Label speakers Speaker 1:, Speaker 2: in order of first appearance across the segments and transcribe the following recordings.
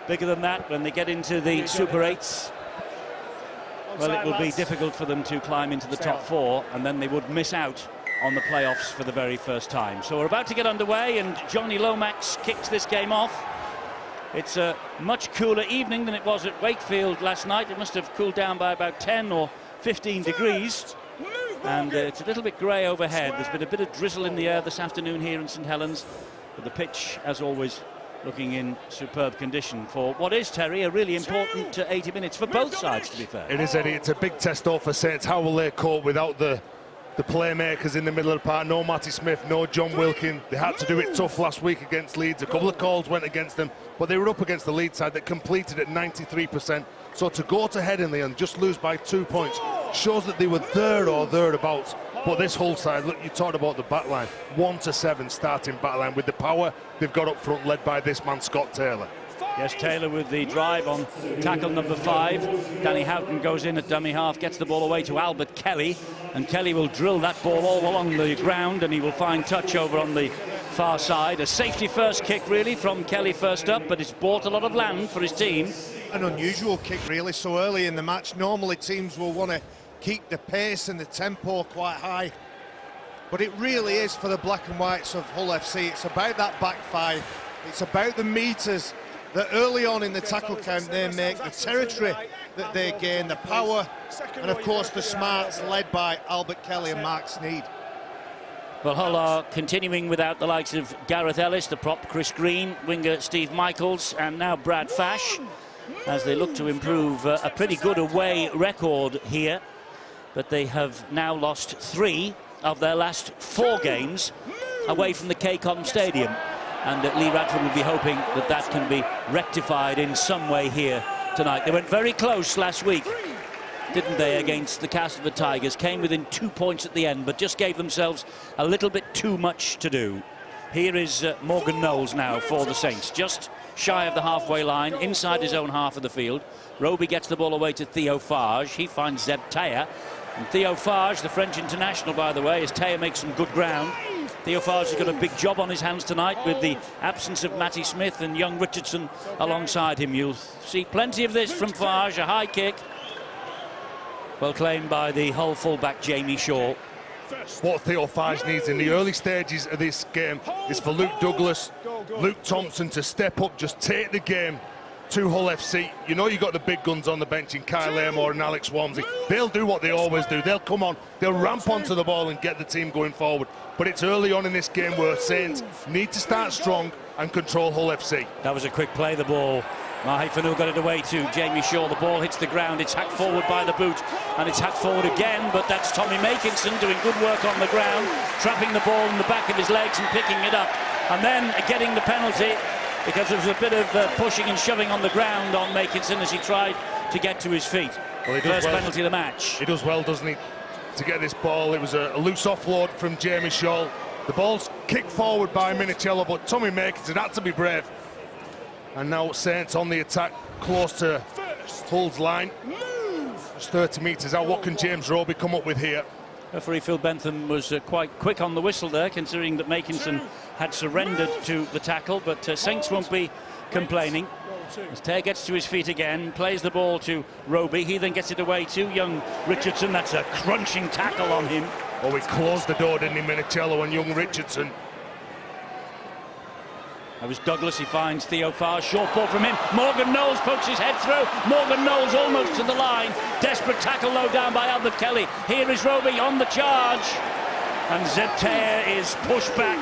Speaker 1: bigger than that when they get into the Super 8s. Well, it will be difficult for them to climb into the top 4, and then they would miss out on the playoffs for the very first time. So we're about to get underway, and Johnny Lomax kicks this game off. It's a much cooler evening than it was at Wakefield last night. It must have cooled down by about 10 or 15 degrees. And it's a little bit grey overhead. There's been a bit of drizzle in the air this afternoon here in St Helens. But the pitch, as always, looking in superb condition for what is, Terry, a really important 80 minutes for both sides, to be fair.
Speaker 2: It is, Eddie. It's a big test off for Saints. How will they cope without the playmakers in the middle of the park? No Matty Smith, no John Wilkin. They had to do it tough last week against Leeds. A couple of calls went against them, but they were up against the Leeds side that completed at 93%. So to go to Headingley and just lose by 2 points shows that they were there or thereabouts. But this Hull side, look, you talked about the back line, 1 to 7 starting back line with the power they've got up front, led by this man, Scott Taylor.
Speaker 1: Yes, Taylor with the drive on tackle number 5. Danny Houghton goes in at dummy half, gets the ball away to Albert Kelly, and Kelly will drill that ball all along the ground, and he will find touch over on the far side. A safety first kick really from Kelly first up, but it's bought a lot of land for his team.
Speaker 3: An unusual kick really so early in the match. Normally teams will want to keep the pace and the tempo quite high, but it really is for the black and whites of Hull FC. It's about that back 5. It's about the meters that early on in the tackle count they make, the territory that they gain, the power, and of course the smarts led by Albert Kelly and Mark Sneed.
Speaker 1: Well, Hull are continuing without the likes of Gareth Ellis, the prop Chris Green, winger Steve Michaels, and now Brad Fash, as they look to improve a pretty good away record here. But they have now lost 3 of their last 4 games away from the KCOM Stadium. And Lee Radford will be hoping that that can be rectified in some way here tonight. They went very close last week, didn't they, against the Castleford Tigers? Came within 2 points at the end, but just gave themselves a little bit too much to do. Here is Morgan Knowles now for the Saints, just shy of the halfway line, inside his own half of the field. Roby gets the ball away to Theo Farge. He finds Zeb Taya. And Theo Farge, the French international, by the way, as Taya makes some good ground. Theo Farge has got a big job on his hands tonight with the absence of Matty Smith and young Richardson alongside him. You'll see plenty of this from Farge, a high kick. Well claimed by the Hull fullback Jamie Shaw.
Speaker 2: What Theo Farge needs in the early stages of this game is for Luke Douglas, Luke Thompson to step up, just take the game to Hull FC. You know, you got the big guns on the bench in Kyle Amor and Alex Walmsley. They'll do what they always do. They'll come on, they'll ramp onto the ball and get the team going forward. But it's early on in this game where Saints need to start strong and control Hull FC.
Speaker 1: That was a quick play, the ball. Mahi Fanu got it away to Jamie Shaw. The ball hits the ground. It's hacked forward by the boot, and it's hacked forward again, but that's Tommy Makinson doing good work on the ground, trapping the ball in the back of his legs and picking it up, and then getting the penalty because there was a bit of pushing and shoving on the ground on Makinson as he tried to get to his feet. Well, first penalty of the match.
Speaker 2: He does well, doesn't he, to get this ball. It was a loose offload from Jamie Shaw. The ball's kicked forward by Minicello, but Tommy Makinson had to be brave. And now Saints on the attack, close to Hull's line. Just 30 metres out. What can James Roby come up with here?
Speaker 1: Referee Phil Bentham was quite quick on the whistle there, considering that Makinson had surrendered to the tackle, but Saints won't be complaining. As Tay gets to his feet again, plays the ball to Roby. He then gets it away to young Richardson. That's a crunching tackle on him.
Speaker 2: Oh, he closed the door, didn't he, Minicello and young Richardson.
Speaker 1: That was Douglas. He finds Theo Farge. Short ball from him. Morgan Knowles pokes his head through. Morgan Knowles almost to the line. Desperate tackle low down by Albert Kelly. Here is Roby on the charge. And Zebtair is pushed back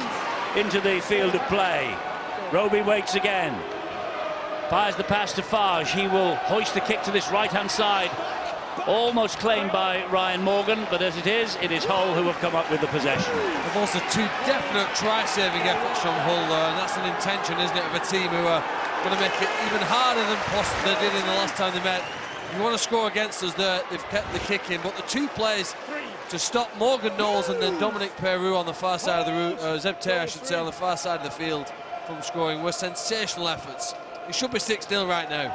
Speaker 1: into the field of play. Roby waits again. Fires the pass to Farge. He will hoist the kick to this right-hand side. Almost claimed by Ryan Morgan, but as it is Hull who have come up with the possession.
Speaker 4: There've also 2 definite try-saving efforts from Hull there, and that's an intention, isn't it, of a team who are going to make it even harder than possible they did in the last time they met. You want to score against us there, they've kept the kick in, but the 2 plays to stop Morgan Knowles and then Dominic Peru on the far side of the route, Zebtair, I should say, on the far side of the field from scoring were sensational efforts. It should be 6-0 right now.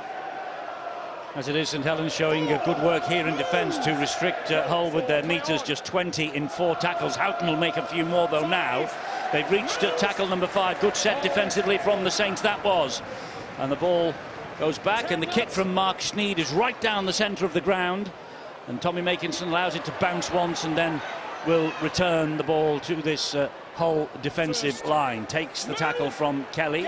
Speaker 1: As it is, St Helens showing good work here in defence to restrict Hull with their metres, just 20 in 4 tackles. Houghton will make a few more though now. They've reached tackle number 5. Good set defensively from the Saints, that was. And the ball goes back, and the kick from Mark Sneed is right down the centre of the ground. And Tommy Makinson allows it to bounce once and then will return the ball to this Hull defensive line. Takes the tackle from Kelly.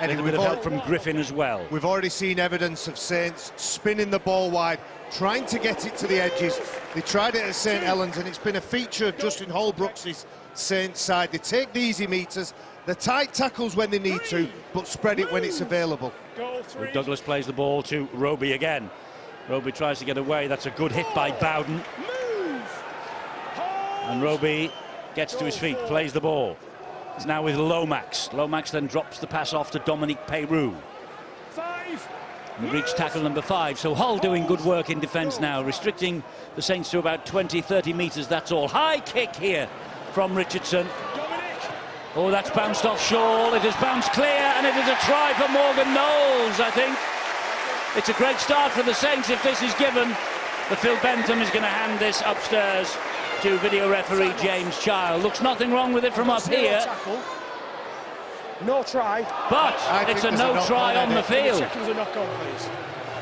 Speaker 1: A little bit of help from Griffin as well.
Speaker 3: We've already seen evidence of Saints spinning the ball wide, trying to get it to the edges. They tried it at St Helens, and it's been a feature of Justin Holbrooks' Saints side. They take the easy meters, the tight tackles when they need to, but spread it when it's available.
Speaker 1: Douglas plays the ball to Roby again. Roby tries to get away. That's a good hit by Bowden. And Roby gets to his feet, plays the ball. He's now with Lomax. Lomax then drops the pass off to Dominic Peyrou. And the breach tackle number 5. So Hull doing good work in defence now, restricting the Saints to about 20-30 metres, that's all. High kick here from Richardson. Oh, that's bounced off Shaw. It has bounced clear, and it is a try for Morgan Knowles, I think. It's a great start for the Saints if this is given. But Phil Bentham is going to hand this upstairs to video referee James Child. Looks nothing wrong with it from up here.
Speaker 5: No try.
Speaker 1: But it's a no try on the field.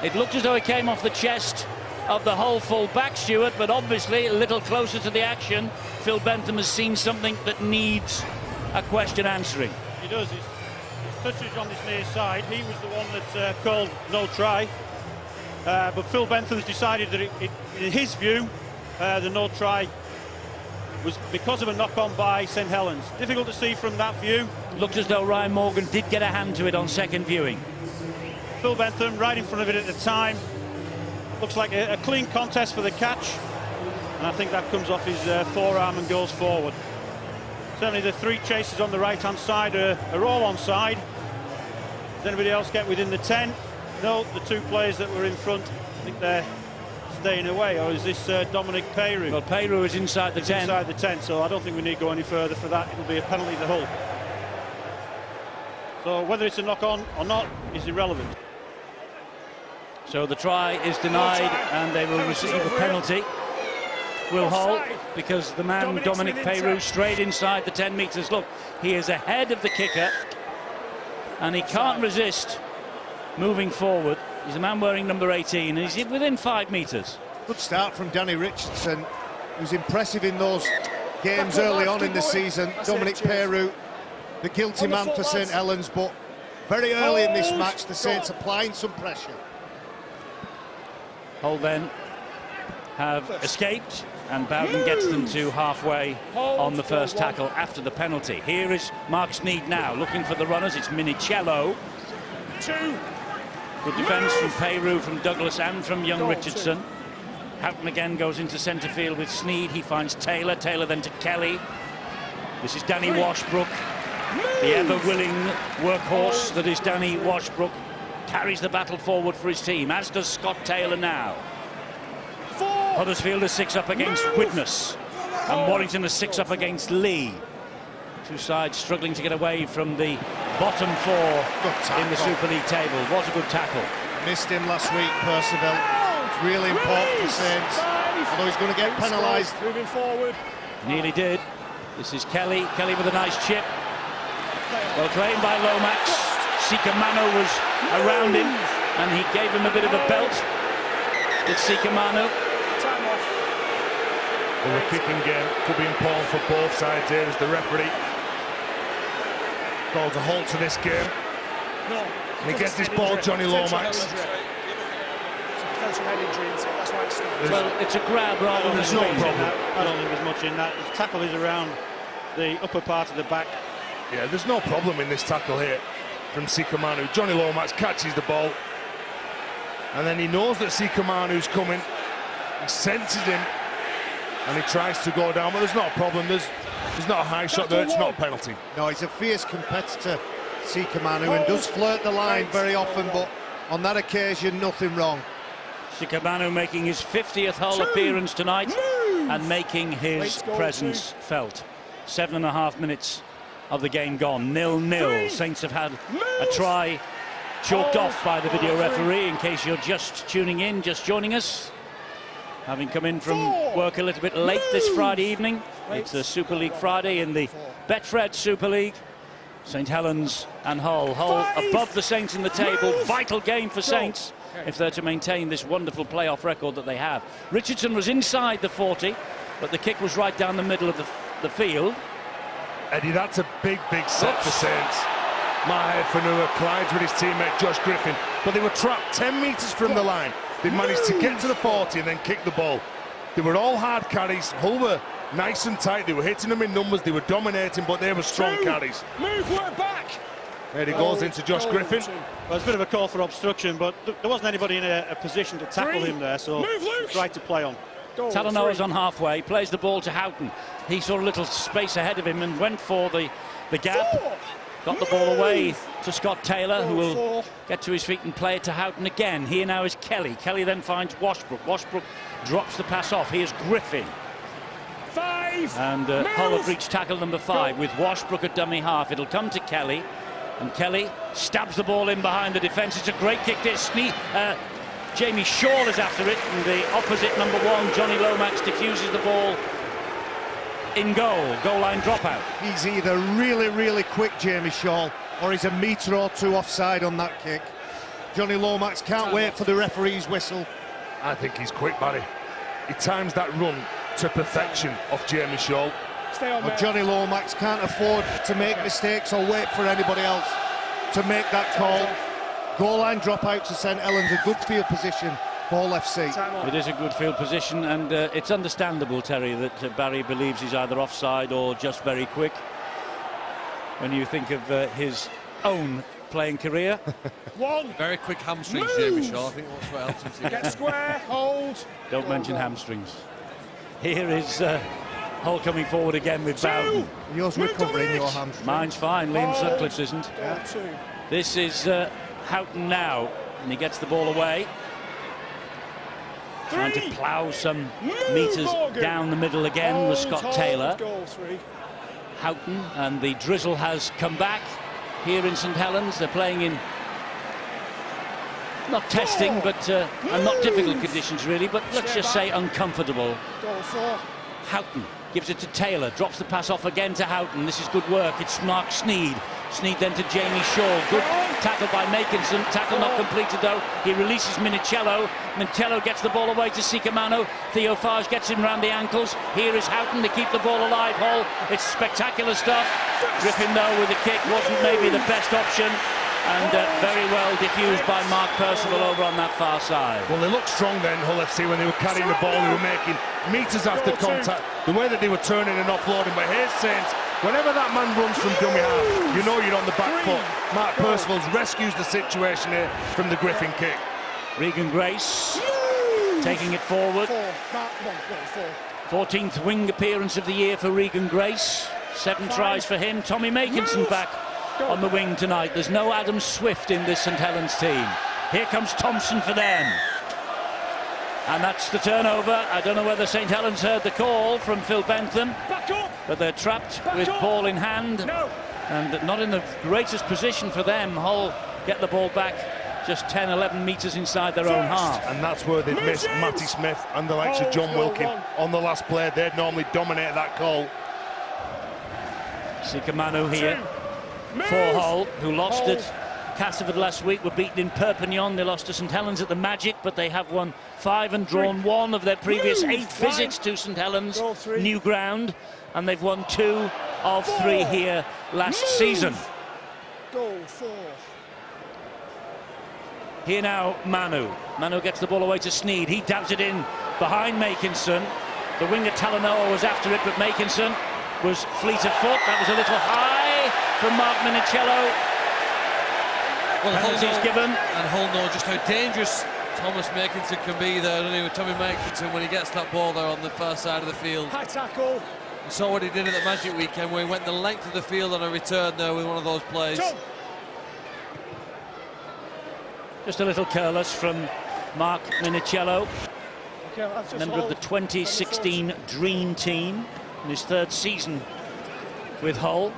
Speaker 5: It
Speaker 1: It looked as though it came off the chest of the Hull full back, Stuart, but obviously a little closer to the action. Phil Bentham has seen something that needs a question answering.
Speaker 6: He does. His touches on this near side. He was the one that called no try. But Phil Bentham's decided that in his view, the no try was because of a knock-on by St Helens. Difficult to see from that view.
Speaker 1: Looked as though Ryan Morgan did get a hand to it on second viewing.
Speaker 6: Phil Bentham right in front of it at the time. Looks like a clean contest for the catch. And I think that comes off his forearm and goes forward. Certainly the 3 chases on the right-hand side are all onside. Does anybody else get within the 10? No, the 2 players that were in front, I think they're staying away. Or is this Dominic Peyrou?
Speaker 1: Well, Peyrou is inside the 10.
Speaker 6: Inside the 10, so I don't think we need to go any further for that. It'll be a penalty to Hull. So whether it's a knock-on or not is irrelevant.
Speaker 1: So the try is denied, and they will receive a penalty. Will Hull, because the man Dominic Peyrou straight inside the 10 metres. Look, he is ahead of the kicker, and he can't resist moving forward. He's a man wearing number 18, and he's within 5 metres.
Speaker 3: Good start from Danny Richardson. He was impressive in those games early on in the season. Dominic Peyrou, the guilty man for St Helens, but very early in this match, the Saints applying some pressure.
Speaker 1: Hull then have escaped, and Bowden gets them to halfway on the first tackle after the penalty. Here is Mark Sneed now looking for the runners. It's Minicello. Good defence from Peyrou, from Douglas and from young Richardson. Houghton again goes into centre field with Sneed. He finds Taylor. Taylor then to Kelly. This is Danny Washbrook. The ever-willing workhorse that is Danny Washbrook carries the battle forward for his team, as does Scott Taylor now. Huddersfield is 6 up against Widnes, and Warrington is 6 up against Lee. 2 sides struggling to get away from the bottom 4 in the Super League table. What a good tackle.
Speaker 3: Missed him last week, Percival. It's really important for Saints, although he's going to get penalised.
Speaker 5: Moving forward.
Speaker 1: Nearly did. This is Kelly. Kelly with a nice chip. Well claimed by Lomax. Sika Manu was around him, and he gave him a bit of a belt. Did Sika Manu.
Speaker 5: Time off.
Speaker 2: Well, the kicking game could be important for both sides here as the referee calls a halt to this game.
Speaker 5: No.
Speaker 2: And he gets this ball, Johnny Lomax.
Speaker 5: Potential head injury, that's why it's stopped.
Speaker 1: Well, it's a grab rather than a
Speaker 6: There's no
Speaker 1: swing.
Speaker 6: problem. I don't think there's much in that. The tackle is around the upper part of the back.
Speaker 2: Yeah, there's no problem in this tackle here from Sika Manu. Johnny Lomax catches the ball, and then he knows that Sika Manu's coming. He senses him, and he tries to go down, but there's not a problem. There's not a high shot there. It's not a penalty.
Speaker 3: No, he's a fierce competitor, Sika Manu, and does flirt the line very often, but on that occasion, nothing wrong.
Speaker 1: Sika Manu making his 50th Hull appearance tonight and making his presence felt. 7.5 minutes of the game gone. 0-0. Saints have had a try chalked off by the video referee, in case you're just tuning in, just joining us. Having come in from work a little bit late this Friday evening. It's a Super League Friday in the Betfred Super League. St Helens and Hull. Hull above the Saints in the table. Vital game for Saints if they're to maintain this wonderful playoff record that they have. Richardson was inside the 40, but the kick was right down the middle of the field.
Speaker 2: Eddie, that's a big set for Saints. Maher Fanua collides with his teammate Josh Griffin, but they were trapped 10 metres from the line. They managed to get to the 40 and then kick the ball. They were all hard carries. Hull were nice and tight. They were hitting them in numbers. They were dominating, but they were strong carries.
Speaker 5: Move, work back.
Speaker 2: There he goes into Josh Griffin.
Speaker 6: Well, it's a bit of a call for obstruction, but there wasn't anybody in a position to tackle him there, so it's right to play on.
Speaker 1: Talanoa's on halfway, plays the ball to Houghton. He saw a little space ahead of him and went for the gap. Got the ball away to Scott Taylor, who will get to his feet and play it to Houghton again. Here now is Kelly. Kelly then finds Washbrook. Washbrook drops the pass off. Here's Griffin. And Hull have reached tackle number 5 with Washbrook at dummy half. It'll come to Kelly, and Kelly stabs the ball in behind the defence. It's a great kick there. Jamie Shaw is after it, and the opposite number 1, Johnny Lomax, diffuses the ball in goal. Goal line dropout.
Speaker 3: He's either really quick, Jamie Shaw, or he's a metre or 2 offside on that kick. Johnny Lomax can't wait for the referee's whistle.
Speaker 2: I think he's quick, Barry. He times that run to perfection off Jamie Shaw.
Speaker 5: Stay on,
Speaker 3: Johnny Lomax can't afford to make mistakes or wait for anybody else to make that call. Goal line dropout to St Helens, a good field position for Hull FC.
Speaker 1: It is a good field position, and it's understandable, Terry, that Barry believes he's either offside or just very quick. When you think of his own playing career.
Speaker 4: Very quick hamstrings, Jamie Shaw. I think that's what helps him.
Speaker 5: Get square, hold.
Speaker 1: Don't mention hamstrings. Here is Hull coming forward again with Bowden.
Speaker 3: Yours recovering your hamstring.
Speaker 1: Mine's fine, Liam Sutcliffe's isn't. This is Houghton now, and he gets the ball away. Trying to plough some metres down the middle again was Scott Taylor. Houghton, and the drizzle has come back here in St Helens. They're playing in not testing, but and not difficult conditions really, but let's just say uncomfortable. Houghton gives it to Taylor, drops the pass off again to Houghton. This is good work. It's Mark Sneed. Sneed then to Jamie Shaw. Good tackle by Makinson. Tackle not completed though. He releases Minicello. Minicello gets the ball away to Sikamano. Theo Farge gets him round the ankles. Here is Houghton to keep the ball alive. Hull. It's spectacular stuff. Griffin though with the kick wasn't maybe the best option. And very well diffused by Mark Percival over on that far side.
Speaker 2: Well, they looked strong then, Hull FC, when they were carrying the ball. They were making metres after contact. The way that they were turning and offloading. But here's Saints. Whenever that man runs from dummy half, you know you're on the back foot. Mark Percival's rescues the situation here from the Griffin kick.
Speaker 1: Regan Grace taking it forward. 14th wing appearance of the year for Regan Grace. 7 tries for him. Tommy Makinson back on the wing tonight. There's no Adam Swift in this St Helens team. Here comes Thompson for them. And that's the turnover. I don't know whether St Helens heard the call from Phil Bentham, but they're trapped with ball in hand and not in the greatest position for them. Hull get the ball back just 10-11 metres inside their own half.
Speaker 2: And that's where they've missed Matty Smith and the likes of John Wilkin on the last play. They'd normally dominate that goal.
Speaker 1: Sikamano here for Hull, who lost at Castleford last week, were beaten in Perpignan. They lost to St Helens at the Magic, but they have won 5 and drawn 1 of their previous 8 visits to St Helens, new ground, and they've won 2 of 3 here last season. Here now, Manu. Manu gets the ball away to Sneed. He dabs it in behind Makinson. The winger Talanoa was after it, but Makinson was fleet of foot. That was a little high from Mark Minicello.
Speaker 4: Well,
Speaker 1: penalties given.
Speaker 4: And Hull know just how dangerous Thomas Makinson can be there. Anyway, Tommy Makinson, when he gets that ball there on the far side of the field.
Speaker 5: High tackle.
Speaker 4: You saw what he did at the Magic weekend, where he went the length of the field on a return there with one of those plays.
Speaker 1: Just a little careless from Mark Minicello, member of the 2016 Dream Team in his 3rd season with Hull.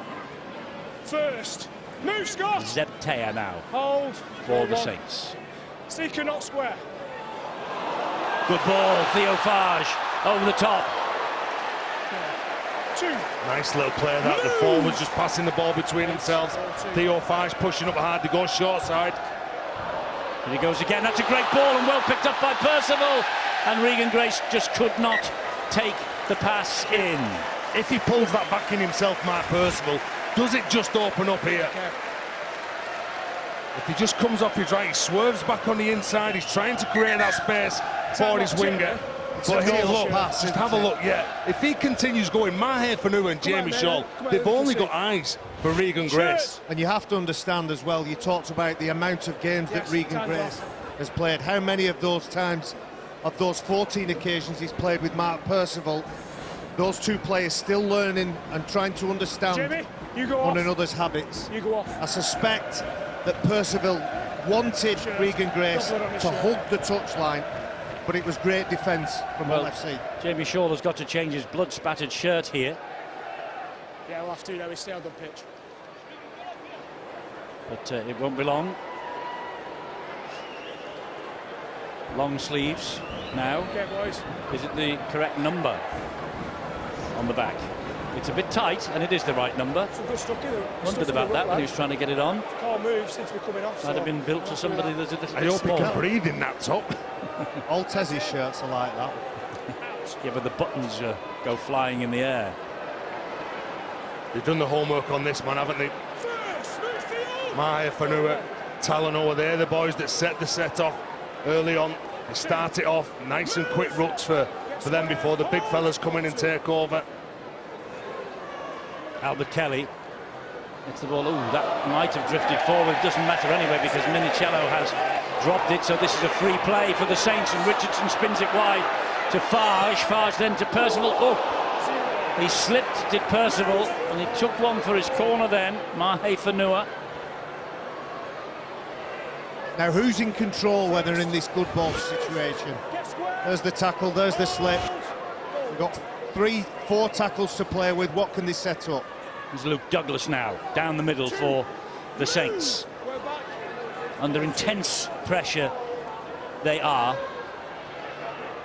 Speaker 5: First, move Scott.
Speaker 1: Zebtea now
Speaker 5: Hold
Speaker 1: for the Saints.
Speaker 5: Seeker not square.
Speaker 1: Good ball, Theo Farge over the top.
Speaker 2: Nice little play that. The forwards just passing the ball between themselves. Theo Fives pushing up hard to go short side.
Speaker 1: And he goes again. That's a great ball and well picked up by Percival. And Regan Grace just could not take the pass in.
Speaker 2: If he pulls that back in himself, Mark Percival, does it just open up here? If he just comes off his right, he swerves back on the inside. He's trying to create that space for his winger. But here, look, just have a look, yeah. If he continues going, Mahe Fanua and Jamie Shaw, they've only got eyes for Regan Grace.
Speaker 3: And you have to understand as well, you talked about the amount of games that Regan Grace has played. How many of those times, of those 14 occasions he's played with Mark Percival, those two players still learning and trying to understand one another's habits. I suspect that Percival wanted Regan Grace to hug the touchline, but it was great defence from Hull FC.
Speaker 1: Jamie Shaw has got to change his blood-spattered shirt here.
Speaker 5: Yeah, we'll have to, we stay on the pitch.
Speaker 1: But it won't be long. Long sleeves now.
Speaker 5: Okay, boys.
Speaker 1: Is it the correct number on the back? It's a bit tight, and it is the right number.
Speaker 5: Some good stuff,
Speaker 1: Wondered about that when he was trying to get it on.
Speaker 5: Can't move, seems to be coming off.
Speaker 1: Might have been built for somebody that's a little
Speaker 2: I
Speaker 1: bit
Speaker 2: hope
Speaker 1: small.
Speaker 2: he can breathe in that top.
Speaker 3: All Tezzy's shirts are like that.
Speaker 1: Yeah, but the buttons go flying in the air.
Speaker 2: They've done the homework on this man, haven't they? Mahe Fanua, Talanoa, they're the boys that set the set off early on. They start it off, nice and quick rucks for them before the big fellas come in and take over.
Speaker 1: Albert Kelly gets the ball. Ooh, that might have drifted forward. Doesn't matter anyway because Minicello has dropped it. So this is a free play for the Saints, and Richardson spins it wide to Farge. Farge then to Percival. Oh, he slipped, did Percival, and he took one for his corner then. Mahe Fanua.
Speaker 3: Now who's in control when they're in this good ball situation? There's the tackle, there's the slip. We've got 3-4 tackles to play with. What can they set up?
Speaker 1: There's Luke Douglas now down the middle for the Saints. Under intense pressure they are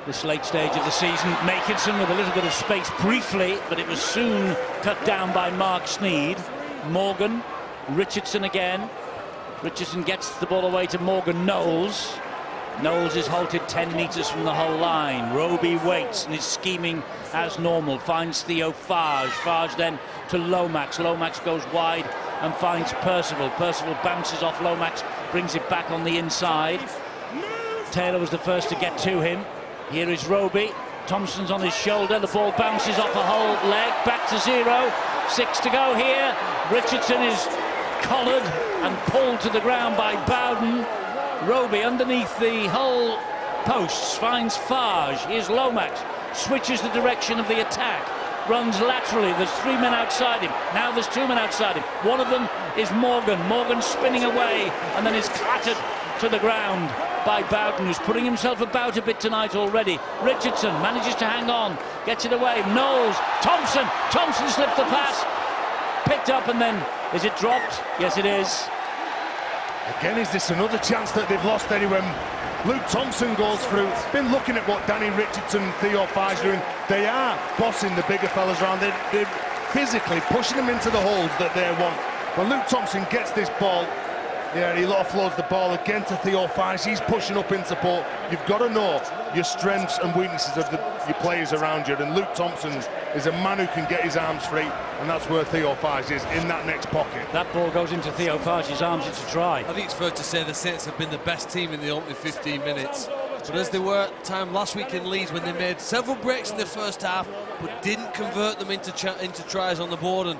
Speaker 1: this late stage of the season. Makinson with a little bit of space briefly, but it was soon cut down by Mark Sneed. Morgan, Richardson again. Richardson gets the ball away to Morgan Knowles. Knowles is halted 10 metres from the whole line. Roby waits and is scheming as normal. Finds Theo Farge. Farge then to Lomax. Lomax goes wide and finds Percival. Percival bounces off Lomax, brings it back on the inside. Taylor was the first to get to him. Here is Roby. Thompson's on his shoulder. The ball bounces off a whole leg. Back to 0. 6 to go here. Richardson is collared and pulled to the ground by Bowden. Roby underneath the Hull posts finds Farge. Here's Lomax, switches the direction of the attack, runs laterally. There's 3 men outside him. Now there's 2 men outside him. One of them is Morgan. Morgan spinning away and then is clattered to the ground by Bowden, who's putting himself about a bit tonight already. Richardson manages to hang on, gets it away. Knowles, Thompson slips the pass, picked up, and then is it dropped? Yes, it is.
Speaker 2: Again, is this another chance that they've lost anyway? Luke Thompson goes through. Been looking at what Danny Richardson and Theo Fives doing. They are bossing the bigger fellas around. They're physically pushing them into the holes that they want. When Luke Thompson gets this ball, yeah, he offloads the ball again to Theo Fives. He's pushing up in support. You've got to know your strengths and weaknesses of your players around you. And Luke Thompson is a man who can get his arms free, and that's where Theo Fives is, in that next pocket.
Speaker 1: That ball goes into Theo Fives' arms. It's a try.
Speaker 4: I think it's fair to say the Saints have been the best team in the opening 15 minutes. But as they were at time last week in Leeds, when they made several breaks in the first half, but didn't convert them into tries on the board and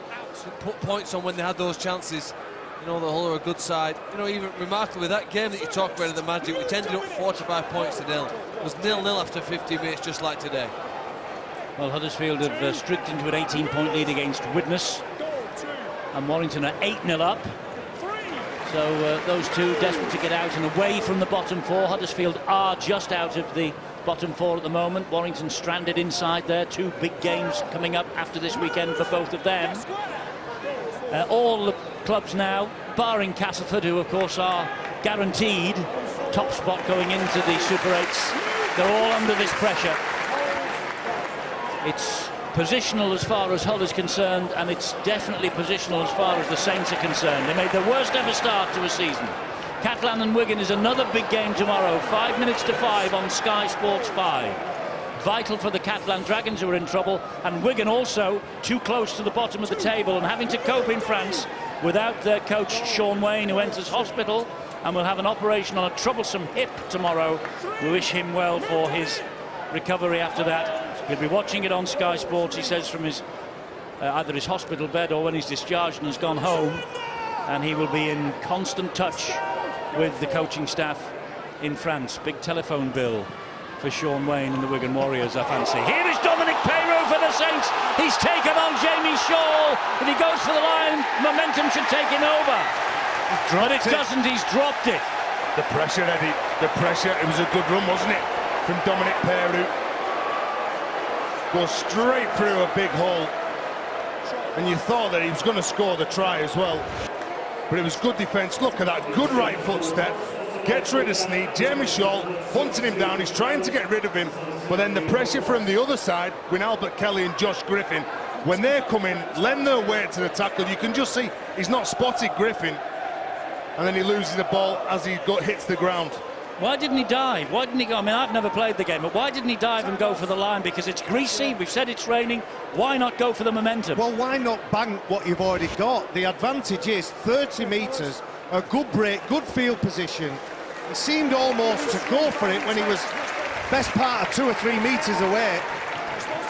Speaker 4: put points on when they had those chances. You know, the Hull are a good side. You know, even remarkably, that game that you talk about at the Magic, which ended up 45 points to 0, was 0-0 after 15 minutes, just like today.
Speaker 1: Well, Huddersfield have streaked into an 18-point lead against Widnes, and Warrington are 8-0 up. So those two desperate to get out and away from the bottom 4. Huddersfield are just out of the bottom 4 at the moment. Warrington stranded inside there. 2 big games coming up after this weekend for both of them. All the clubs now, barring Castleford, who of course are guaranteed top spot going into the Super 8s, they're all under this pressure. It's positional as far as Hull is concerned, and it's definitely positional as far as the Saints are concerned. They made their worst ever start to a season. Catalan and Wigan is another big game tomorrow, 5 minutes to 5 on Sky Sports 5. Vital for the Catalan Dragons, who are in trouble, and Wigan also too close to the bottom of the table and having to cope in France without their coach Sean Wayne, who enters hospital and will have an operation on a troublesome hip tomorrow. We wish him well for his recovery after that. He'll be watching it on Sky Sports, he says, from his either his hospital bed or when he's discharged and has gone home, and he will be in constant touch with the coaching staff in France. Big telephone bill for Sean Wayne and the Wigan Warriors, I fancy. Here is Dominic Peru for the Saints. He's taken on Jamie Shaw. If he goes for the line, momentum should take him over. But it doesn't, he's dropped it.
Speaker 2: The pressure, Eddie, the pressure. It was a good run, wasn't it, from Dominic Peru. Goes straight through a big hole. And you thought that he was going to score the try as well. But it was good defence. Look at that, good right foot step. Gets rid of Snead. Jamie Shaw hunting him down. He's trying to get rid of him. But then the pressure from the other side, with Albert Kelly and Josh Griffin, when they're coming, lend their weight to the tackle. You can just see he's not spotted Griffin. And then he loses the ball as he hits the ground.
Speaker 1: Why didn't he dive? Why didn't he go? I mean, I've never played the game, but why didn't he dive and go for the line? Because it's greasy. We've said it's raining. Why not go for the momentum?
Speaker 3: Well, why not bank what you've already got? The advantage is 30 metres, a good break, good field position. He seemed almost to go for it when he was best part of 2 or 3 metres away.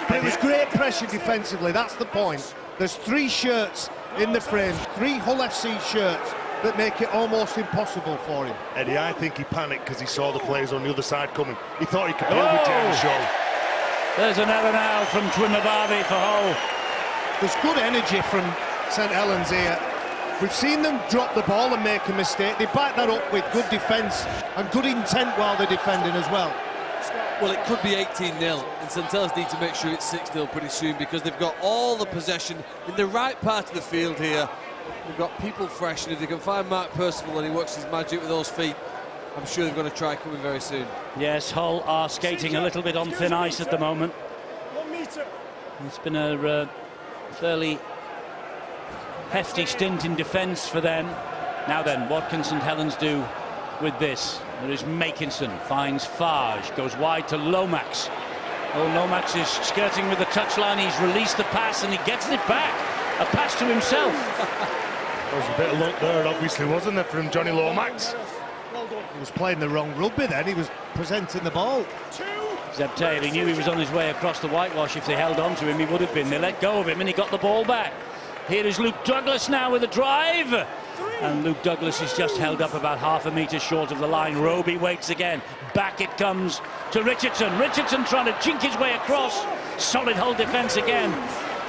Speaker 3: But it was great pressure defensively, that's the point. There's 3 shirts in the frame, 3 Hull FC shirts that make it almost impossible for him.
Speaker 2: Eddie, I think he panicked because he saw the players on the other side coming. He thought he could deal with Jamie Shaw.
Speaker 1: There's an error now from Twimavavi for Hull.
Speaker 3: There's good energy from St Helens here. We've seen them drop the ball and make a mistake. They back that up with good defence and good intent while they're defending as well.
Speaker 4: Well, it could be 18-0, and St Helens need to make sure it's 6-0 pretty soon, because they've got all the possession in the right part of the field here. They've got people fresh, and if they can find Mark Percival and he works his magic with those feet, I'm sure they're going to try coming very soon.
Speaker 1: Yes, Hull are skating a little bit on thin ice at the moment. It's been a fairly hefty stint in defence for them. Now then, what can St Helens do with this? There is Makinson, finds Farge, goes wide to Lomax. Oh, Lomax is skirting with the touchline. He's released the pass and he gets it back. A pass to himself.
Speaker 2: There was a bit of luck there, obviously, wasn't there, from Johnny Lomax?
Speaker 3: He was playing the wrong rugby then. He was presenting the ball.
Speaker 1: Zeb Taylor, he knew he was on his way across the whitewash. If they held on to him, he would have been. They let go of him and he got the ball back. Here is Luke Douglas now with a drive. And Luke Douglas is just held up about half a metre short of the line. Roby waits again. Back it comes to Richardson. Richardson trying to jink his way across. Solid Hull defence again.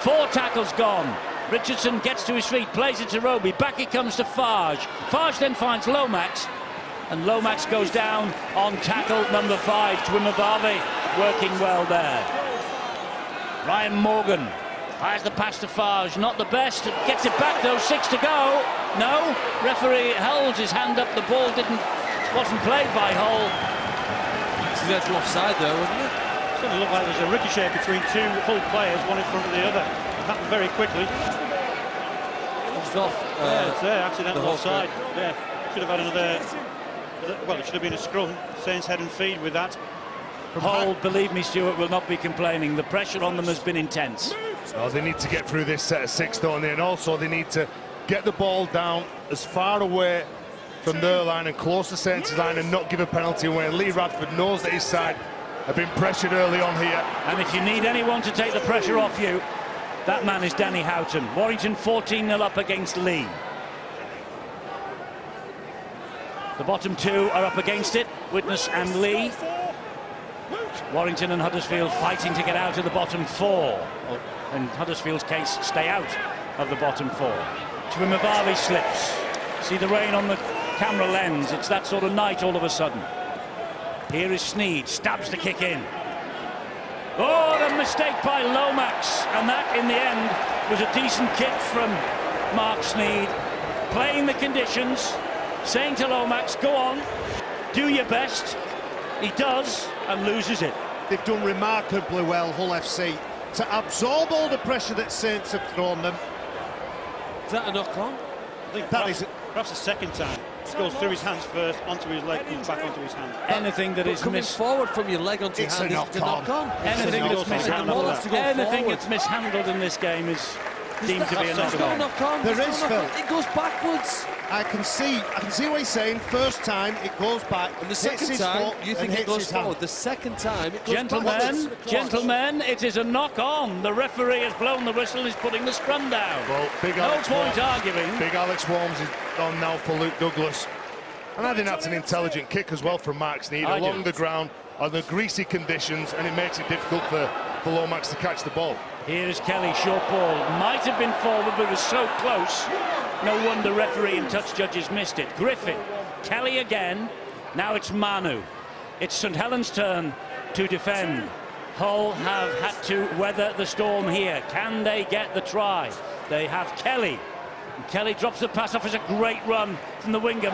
Speaker 1: 4 tackles gone. Richardson gets to his feet, plays it to Roby. Back it comes to Farge. Farge then finds Lomax. And Lomax goes down on tackle number 5. Twimavavi working well there. Ryan Morgan fires the pass to Farge. Not the best. Gets it back though. 6 to go. No. Referee holds his hand up. The ball wasn't played by Hull.
Speaker 4: This is actually offside though, wasn't it?
Speaker 6: It's going to look like there's a ricochet between 2 Hull players, one in front of the other. It happened very quickly.
Speaker 4: It's off.
Speaker 6: Yeah, it's there, accidental offside. Yeah, should have had another. Well, it should have been a scrum. Saints head and feed with that.
Speaker 1: Hull, believe me, Stuart, will not be complaining. The pressure on them has been intense.
Speaker 2: Oh, they need to get through this set of 6, don't they? And also they need to get the ball down as far away from their line and close to Saints' line and not give a penalty away. Lee Radford knows that his side have been pressured early on here.
Speaker 1: And if you need anyone to take the pressure off you, that man is Danny Houghton. Warrington 14-0 up against Lee. The bottom 2 are up against it, Witness and Lee. Warrington and Huddersfield fighting to get out of the bottom 4. Or, in Huddersfield's case, stay out of the bottom 4. Twimavavi slips. See the rain on the camera lens. It's that sort of night all of a sudden. Here is Snead, stabs the kick in. Oh, the mistake by Lomax. And that, in the end, was a decent kick from Mark Snead. Playing the conditions, saying to Lomax, go on, do your best. He does, and loses it.
Speaker 3: They've done remarkably well, Hull FC, to absorb all the pressure that Saints have thrown them.
Speaker 4: Is that a knock-on?
Speaker 6: I think
Speaker 3: That
Speaker 6: perhaps,
Speaker 3: is-
Speaker 6: perhaps the second time. It goes through his hands first, onto his leg, comes back onto his hand.
Speaker 1: Anything that is
Speaker 4: Coming forward from your leg onto your
Speaker 3: It's
Speaker 4: hand
Speaker 3: a
Speaker 4: is a
Speaker 3: knock-on.
Speaker 4: knock-on.
Speaker 1: anything
Speaker 6: It's a
Speaker 1: that's
Speaker 6: knock-on.
Speaker 1: mishandled,
Speaker 4: Has to go
Speaker 1: anything
Speaker 4: forward.
Speaker 1: that's mishandled in this game is deemed to be a
Speaker 6: There's
Speaker 4: There's no
Speaker 1: knock-on.
Speaker 4: knock-on.
Speaker 3: There
Speaker 4: There's
Speaker 3: is,
Speaker 4: no knock-on.
Speaker 3: Phil.
Speaker 4: It goes backwards.
Speaker 3: I can see what he's saying. First time it goes back,
Speaker 4: And the
Speaker 3: hits
Speaker 4: second
Speaker 3: his
Speaker 4: time,
Speaker 3: foot
Speaker 4: you
Speaker 3: and
Speaker 4: think it
Speaker 3: hits
Speaker 4: goes
Speaker 3: his hand.
Speaker 4: forward. The second time, it goes backwards.
Speaker 1: Gentlemen, it is a knock-on. The referee has blown the whistle, is putting the scrum down.
Speaker 2: Well, big
Speaker 1: No
Speaker 2: Alex
Speaker 1: point
Speaker 2: Worms,
Speaker 1: arguing.
Speaker 2: Big Alex Worms is on now for Luke Douglas. And I think that's an intelligent kick as well from Mark Sneed
Speaker 1: I
Speaker 2: along
Speaker 1: do.
Speaker 2: the ground on the greasy conditions, and it makes it difficult for Lomax to catch the ball.
Speaker 1: Here is Kelly, short ball. Might have been forward, but was so close. No wonder referee and touch judges missed it. Griffin, Kelly again. Now it's Manu. It's St Helens' turn to defend. Hull have had to weather the storm here. Can they get the try? They have Kelly. And Kelly drops the pass off. It's a great run from the winger.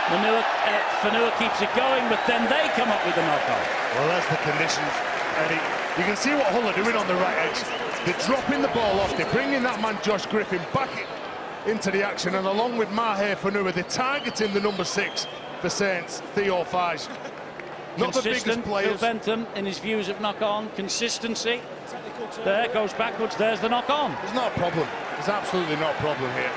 Speaker 1: Fanua keeps it going, but then they come up with the knock-on.
Speaker 2: Well, that's the conditions, Eddie. You can see what Hull are doing on the right edge. They're dropping the ball off. They're bringing that man Josh Griffin back into the action, and along with Maher Fanua, they're targeting the number 6 for Saints, Theo Fage. Not the biggest
Speaker 1: Consistent, Phil
Speaker 2: players.
Speaker 1: Bentham in his views of knock-on. Consistency. There, goes backwards. There's the knock-on.
Speaker 2: There's not a problem. There's absolutely not a problem here.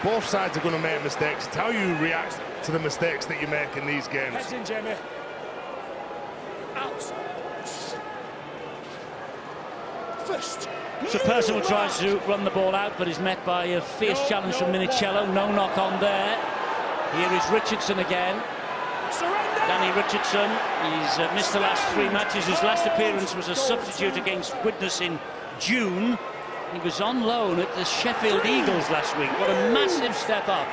Speaker 2: Both sides are going to make mistakes. It's how you react to the mistakes that you make in these games.
Speaker 5: Heads in, Jamie. Out. First.
Speaker 1: So Percival tries to run the ball out, but is met by a fierce challenge from Minicello. No knock-on there. Here is Richardson again.
Speaker 5: Surrender.
Speaker 1: Danny Richardson, he's missed the last 3 matches. His last appearance was a substitute against Widnes in June. He was on loan at the Sheffield Eagles last week. What a massive step up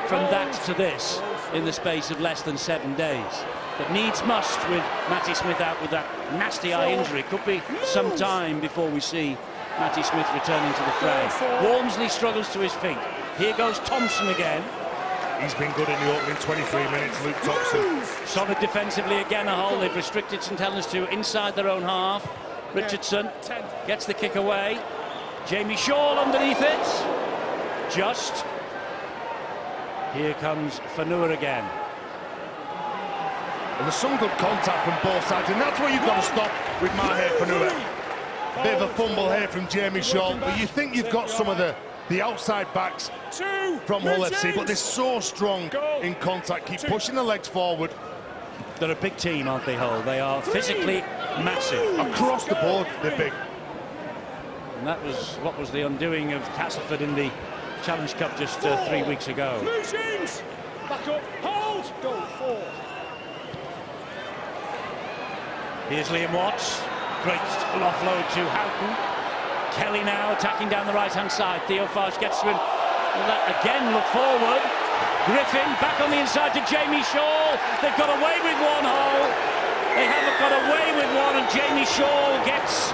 Speaker 1: from that to this in the space of less than 7 days. But needs must with Matty Smith out with that nasty eye injury. Could be some time before we see Matty Smith returning to the fray. Walmsley struggles to his feet. Here goes Thompson again.
Speaker 2: He's been good in the opening 23 minutes, Luke Thompson.
Speaker 1: Solid defensively again, a Hull. They've restricted St Helens to inside their own half. Richardson gets the kick away. Jamie Shaw underneath it. Just. Here comes Fanua again.
Speaker 2: And there's some good contact from both sides, and that's what you've got to stop with Maher Fanua. Bit of a fumble here from Jamie Shaw, but you think you've got some of the outside backs from Hull FC, but they're so strong in contact, keep pushing the legs forward.
Speaker 1: They're a big team, aren't they, Hull? They are physically massive.
Speaker 2: Across the board, they're big.
Speaker 1: And that was what was the undoing of Castleford in the Challenge Cup just 3 weeks ago.
Speaker 5: Lucians. Back up. Hold. Go. 4.
Speaker 1: Here's Liam Watts. Great offload to Houghton. Kelly now attacking down the right-hand side. Theo Fage gets to him. Will that again look forward? Griffin back on the inside to Jamie Shaw. They've got away with one, Hull. They haven't got away with one, and Jamie Shaw gets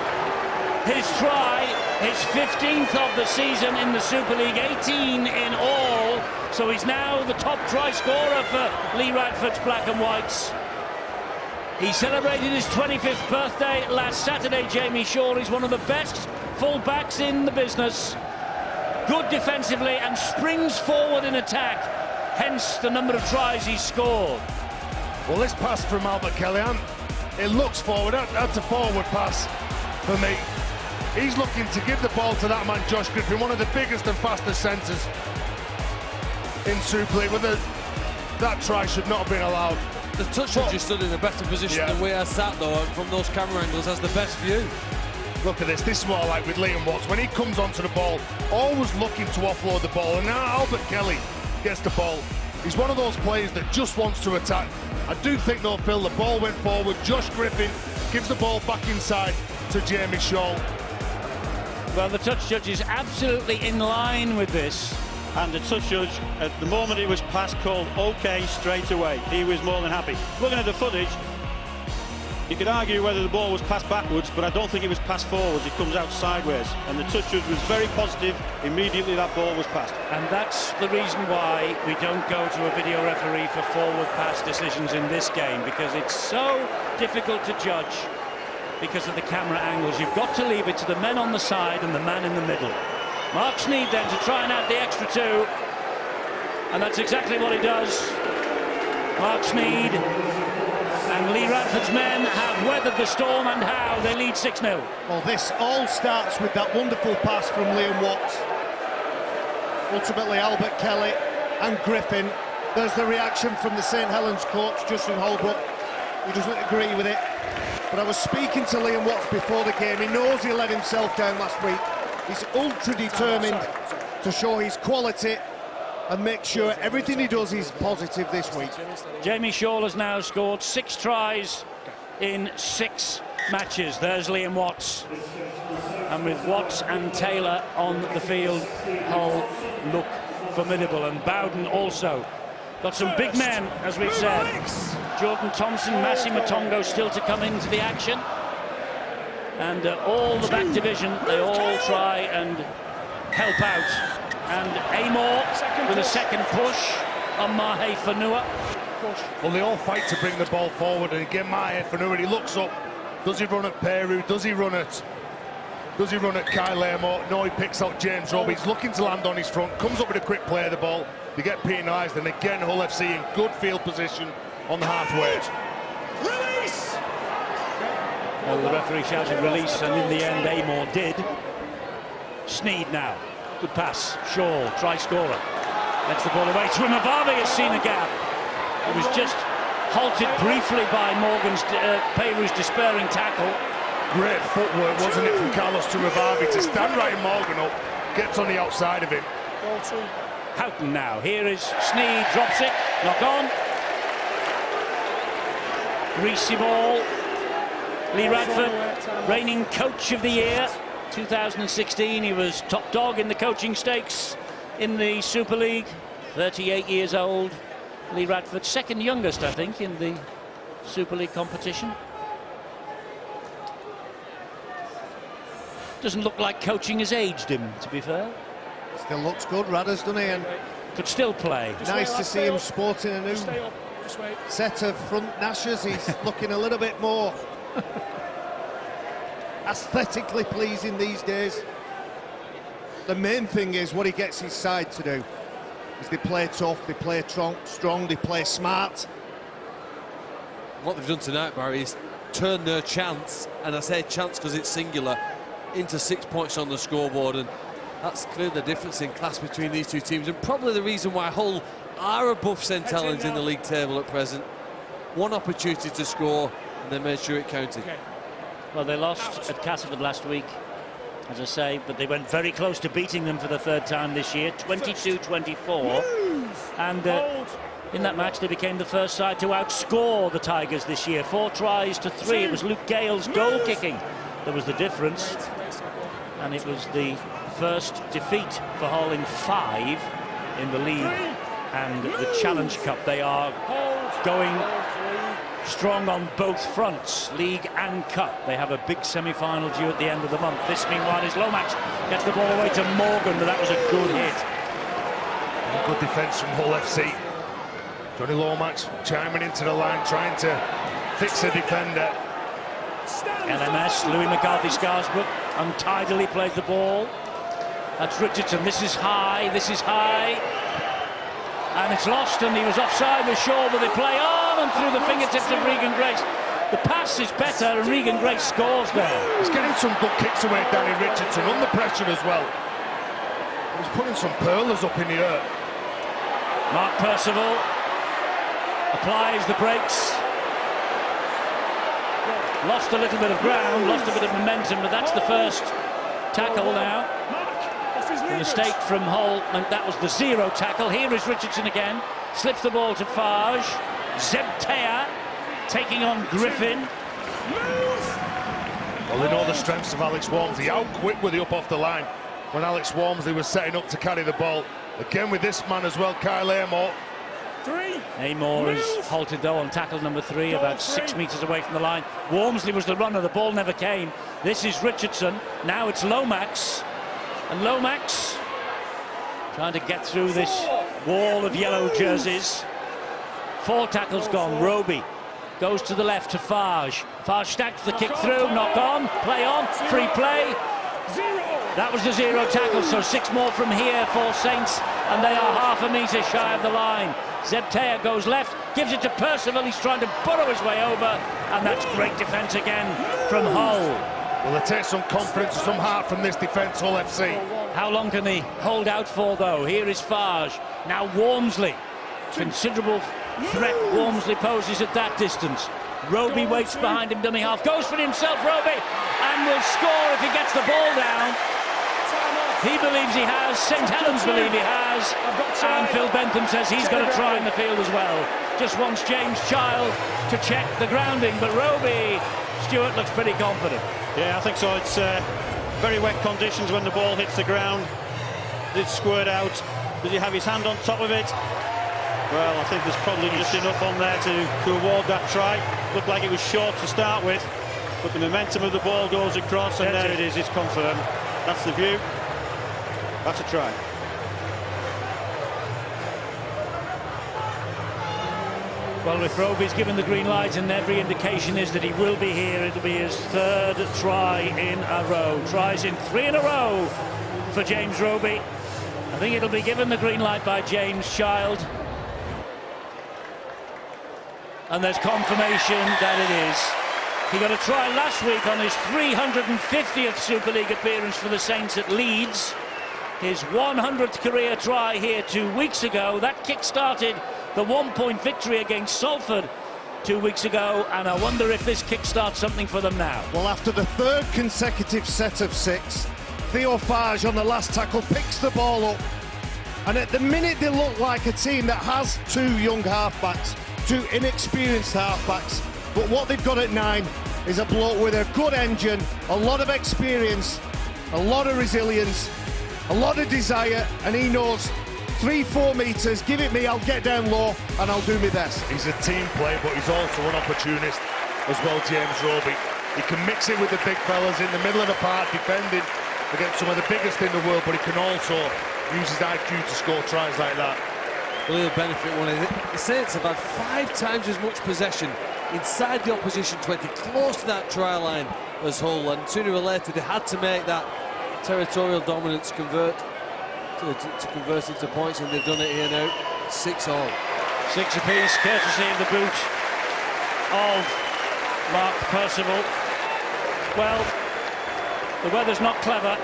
Speaker 1: his try, his 15th of the season in the Super League, 18 in all. So he's now the top try scorer for Lee Radford's Black and Whites. He celebrated his 25th birthday last Saturday, Jamie Shaw. He's one of the best full-backs in the business. Good defensively and springs forward in attack. Hence the number of tries he's scored.
Speaker 2: Well, this pass from Albert Kellyan, it looks forward. That's a forward pass for me. He's looking to give the ball to that man, Josh Griffin, one of the biggest and fastest centres in Super League. That try should not have been allowed.
Speaker 4: The touch just stood in a better position than we are sat, though, and from those camera angles has the best view.
Speaker 2: Look at this. This is what I like with Liam Watts. When he comes onto the ball, always looking to offload the ball. And now Albert Kelly gets the ball. He's one of those players that just wants to attack. I do think, though, Phil, the ball went forward. Josh Griffin gives the ball back inside to Jamie Shaw.
Speaker 6: Well, the touch judge is absolutely in line with this. And the touch judge, at the moment it was passed, called OK straight away. He was more than happy. Looking at the footage, you could argue whether the ball was passed backwards, but I don't think it was passed forwards. It comes out sideways. And the touch judge was very positive immediately that ball was passed.
Speaker 1: And that's the reason why we don't go to a video referee for forward pass decisions in this game, because it's so difficult to judge because of the camera angles. You've got to leave it to the men on the side and the man in the middle. Mark Sneed then to try and add the extra 2, and that's exactly what he does. Mark Sneed and Lee Radford's men have weathered the storm, and how they lead 6-0.
Speaker 3: Well, this all starts with that wonderful pass from Liam Watts. Ultimately, Albert Kelly and Griffin. There's the reaction from the St Helens coach, Justin Holbrook, who doesn't agree with it. But I was speaking to Liam Watts before the game. He knows he let himself down last week. He's ultra determined to show his quality and make sure everything he does is positive this week.
Speaker 1: Jamie Shaw has now scored 6 tries in 6 matches. There's Liam Watts. And with Watts and Taylor on the field, Hull look formidable. And Bowden also. Got some big men, as we've said. Jordan Thompson, Massi Matongo still to come into the action. And all the back division, they all try and help out. And Amor with a second push on Mahe Fanua.
Speaker 2: Well, they all fight to bring the ball forward, and again Mahe Fanua, he looks up. Does he run at Peru? Does he run at Kyle Amor? No, he picks out James Robb. He's looking to land on his front, comes up with a quick play of the ball. They get penalised, and again Hull FC in good field position on the halfway.
Speaker 5: Release!
Speaker 1: Well, the referee shouted release, and in the end Amor did. Sneed now. Good pass. Shaw, try scorer. Lets the ball away. Trimavavi has seen a gap. It was just halted briefly by Peru's despairing tackle.
Speaker 2: Great footwork, wasn't it, from Carlos Trimavavi to stand right in Morgan up, gets on the outside of him.
Speaker 5: Goal 2.
Speaker 1: Houghton now. Here is Sneed, drops it, knock on. Greasy ball. Lee Radford, reigning coach of the year. 2016, he was top dog in the coaching stakes in the Super League. 38 years old. Lee Radford, second youngest, I think, in the Super League competition. Doesn't look like coaching has aged him, to be fair.
Speaker 3: Still looks good, Radders, doesn't he? And
Speaker 1: could still play.
Speaker 3: nice to see him sporting a new set of front gnashers. He's looking a little bit more aesthetically pleasing these days. The main thing is what he gets his side to do is they play tough, they play strong, they play smart.
Speaker 4: What they've done tonight, Barry, is turn their chance, and I say chance because it's singular, into 6 points on the scoreboard, and that's clearly the difference in class between these two teams, and probably the reason why Hull are above St Helens in the league table at present. One opportunity to score, and they made sure it counted.
Speaker 1: Well, they lost at Castleford last week, as I say, but they went very close to beating them for the 3rd time this year, 22-24. And in that match, they became the first side to outscore the Tigers this year. 4 tries to 3. It was Luke Gale's goal kicking that was the difference. And it was the first defeat for Hull in 5 in the league and the Challenge Cup. They are going strong on both fronts, league and cup. They have a big semi-final due at the end of the month. This, meanwhile, is Lomax. Gets the ball away to Morgan, but that was a good hit.
Speaker 2: Good defence from Hull FC. Johnny Lomax chiming into the line, trying to fix a defender.
Speaker 1: LMS, Louis McCarthy Scarsbrook, untidily plays the ball. That's Richardson. This is high, and it's lost, and he was offside with Shaw, but they play on and through the fingertips of Regan Grace. The pass is better, and Regan Grace scores there.
Speaker 2: He's getting some good kicks away, Danny Richardson, under pressure as well. He's putting some pearlers up in the air.
Speaker 1: Mark Percival applies the brakes. Lost a little bit of ground, lost a bit of momentum, but that's the first tackle now. A mistake from Hull, and that was the 0 tackle. Here is Richardson again, slips the ball to Farge. Zebtea taking on Griffin.
Speaker 2: Well, they know the strengths of Alex Walmsley. How quick were they up off the line when Alex Walmsley was setting up to carry the ball? Again with this man as well, Kyle Amor.
Speaker 1: Amor is halted though on tackle number 3, about 6 metres away from the line. Walmsley was the runner, the ball never came. This is Richardson, now it's Lomax. And Lomax trying to get through this wall of yellow jerseys. 4 tackles gone. Roby Goes to the left to Farge. Farge stacks the kick through, knock on, play on, free play. That was the 0 tackle, so 6 more from here for Saints, and they are half a metre shy of the line. Zebtea goes left, gives it to Percival, he's trying to burrow his way over, and that's great defence again from Hull.
Speaker 2: Well, they take some confidence and some heart from this defence, Hull FC.
Speaker 1: How long can they hold out for, though? Here is Farge, now Walmsley. Considerable threat Walmsley poses at that distance. Roby waits behind him, dummy half, goes for it himself, Roby, and will score if he gets the ball down. He believes he has, St Helens believe he has, and Phil Bentham says he's going to try in the field as well. Just wants James Child to check the grounding, but Roby Stewart looks pretty confident.
Speaker 6: Yeah, I think so. It's very wet conditions when the ball hits the ground. Did it squirt out? Does he have his hand on top of it? Well, I think there's probably just enough on there to award that try. Looked like it was short to start with, but the momentum of the ball goes across, and there it is, it's confirmed. That's the view. That's a try.
Speaker 1: Well, if Roby's given the green light and every indication is that he will be here, it'll be his 3rd try in a row. Tries in 3 in a row for James Roby. I think it'll be given the green light by James Child. And there's confirmation that it is. He got a try last week on his 350th Super League appearance for the Saints at Leeds. His 100th career try here 2 weeks ago. That kick-started the 1-point victory against Salford 2 weeks ago, and I wonder if this kick-starts something for them now.
Speaker 3: Well, after the 3rd consecutive set of 6, Theo Farge on the last tackle picks the ball up, and at the minute they look like a team that has 2 young halfbacks, 2 inexperienced halfbacks, but what they've got at 9 is a bloke with a good engine, a lot of experience, a lot of resilience, a lot of desire, and he knows 3-4 metres, give it me, I'll get down low and I'll do my best.
Speaker 2: He's a team player, but he's also an opportunist as well, James Roby. He can mix it with the big fellas in the middle of the park, defending against some of the biggest in the world, but he can also use his IQ to score tries like that.
Speaker 4: Well, he'll benefit one of it. The Saints have had 5 times as much possession inside the opposition 20, close to that try line as Hull, and sooner or later they had to make that territorial dominance convert to convert into points, and they've done it here now. 6-all.
Speaker 1: 6 apiece, courtesy of the boot of Mark Percival. Well, the weather's not clever,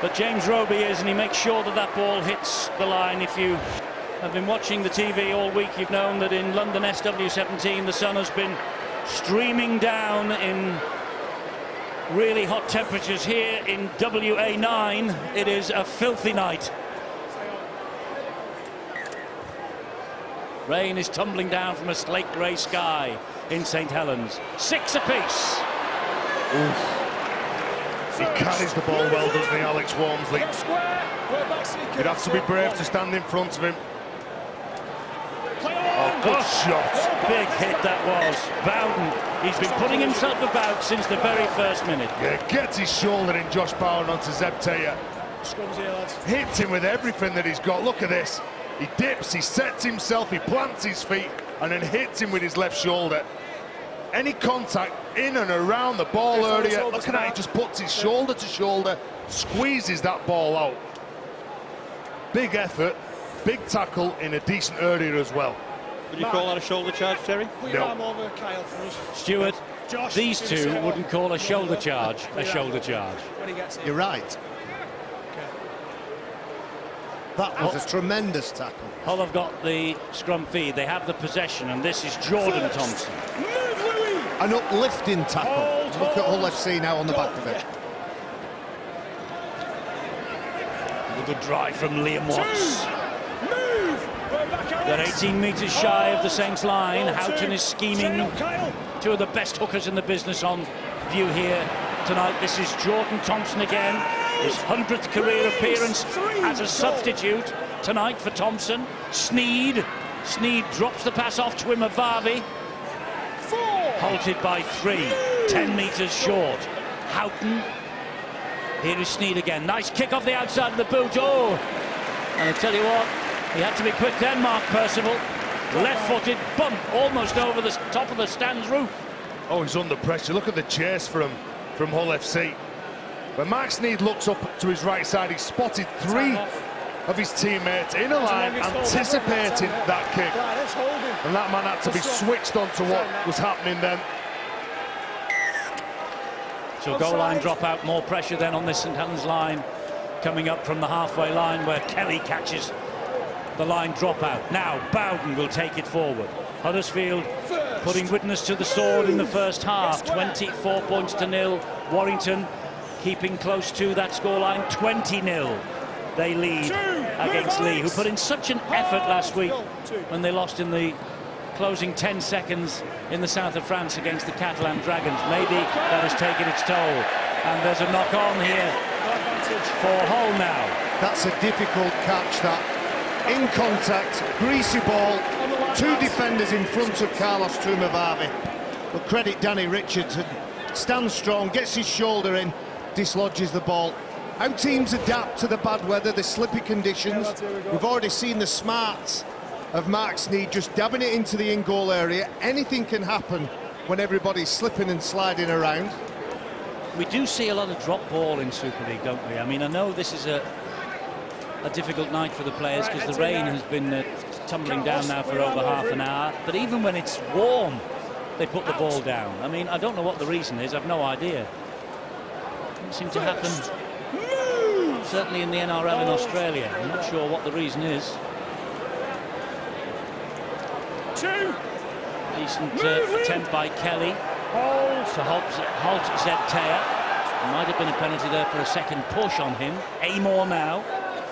Speaker 1: but James Roby is, and he makes sure that that ball hits the line. If you have been watching the TV all week, you've known that in London SW17 the sun has been streaming down in really hot temperatures. Here in WA9 it is a filthy night. Rain is tumbling down from a slate grey sky in St Helens. 6 apiece.
Speaker 2: Oof. He carries the ball well, doesn't he, Alex Walmsley? You'd have to be brave to stand in front of him. Oh, good shot.
Speaker 1: Big hit that was. Bowden, he's been putting himself about since the very first minute.
Speaker 2: Yeah, gets his shoulder in, Josh Bowden onto Zebtea. Hits him with everything that he's got. Look at this. He dips, he sets himself, he plants his feet, and then hits him with his left shoulder. Any contact in and around the ball area. Look at that, he just puts his shoulder to shoulder, squeezes that ball out. Big effort, big tackle in a decent area as well.
Speaker 6: Would you call that a shoulder charge, Terry?
Speaker 2: No.
Speaker 1: Stuart, these two wouldn't call a shoulder charge a shoulder charge.
Speaker 3: You're right. That was a tremendous tackle.
Speaker 1: Hull have got the scrum feed, they have the possession, and this is Jordan Thompson.
Speaker 3: An uplifting tackle. Look at Hull FC now on the back of it.
Speaker 1: A good drive from Liam Watts. They're 18 metres shy of the Saints line. Houghton is scheming. 2 of the best hookers in the business on view here tonight. This is Jordan Thompson again. His 100th career appearance as a substitute tonight for Thompson. Sneed drops the pass off to Imavavi. Halted by 3, 10 metres short. Houghton. Here is Sneed again. Nice kick off the outside of the boot. Oh, and I tell you what, he had to be quick then, Mark Percival. Left-footed bump almost over the top of the stand's roof.
Speaker 2: Oh, he's under pressure. Look at the chase from Hull FC. When Mark Sneyd looks up to his right side, he spotted 3 of his teammates in a line anticipating that kick. And that man had to be switched on to what was happening then.
Speaker 1: So goal line dropout, more pressure then on this St Helens line, coming up from the halfway line where Kelly catches the line dropout. Now Bowden will take it forward. Huddersfield putting witness to the sword in the first half. 24 points to 0. Warrington keeping close to that scoreline. 20-0 they lead against Lee, who put in such an effort last week when they lost in the closing 10 seconds in the south of France against the Catalan Dragons. Maybe that has taken its toll, and there's a knock-on here for Hull now.
Speaker 3: That's a difficult catch, that. In contact, greasy ball, 2 defenders in front of Carlos Tumavavi. But credit Danny Richardson, stands strong, gets his shoulder in, dislodges the ball. How teams adapt to the bad weather, the slippy conditions. We've already seen the smarts of Mark Sneyd just dabbing it into the in-goal area. Anything can happen when everybody's slipping and sliding around.
Speaker 1: We do see a lot of drop ball in Super League, don't we? I mean, I know this is a difficult night for the players because the rain has been tumbling down now for over half an hour, but even when it's warm they put the ball down. I mean, I don't know what the reason is, I've no idea. Doesn't seem to happen, certainly in the NRL in Australia. I'm not sure what the reason is. Decent attempt by Kelly to halt Zebtea. Might have been a penalty there for a second push on him. Amor now.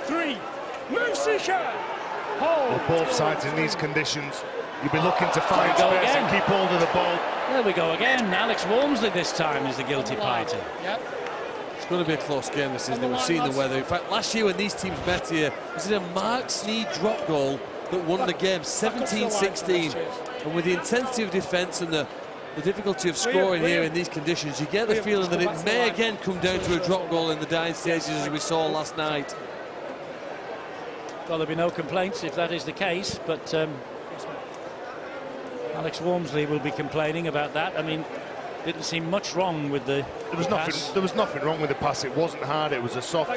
Speaker 5: 3, move Seeker.
Speaker 2: Well, both sides in these conditions, you'll be looking to find space and keep hold of the ball.
Speaker 1: There we go again. Alex Walmsley this time is the guilty party.
Speaker 5: Yep.
Speaker 4: It's going to be a close game this season. We've seen the weather. In fact, last year when these teams met here, was it a Mark Sneyd drop goal that won the game 17-16? And with the intensity of defence and the difficulty of scoring here in these conditions, you get the feeling that it may again come down to a drop goal in the dying stages as we saw last night.
Speaker 1: Well, there'll be no complaints if that is the case, but Alex Walmsley will be complaining about that. I mean, didn't seem much wrong with the pass.
Speaker 2: There was nothing wrong with the pass. It wasn't hard. It was a soft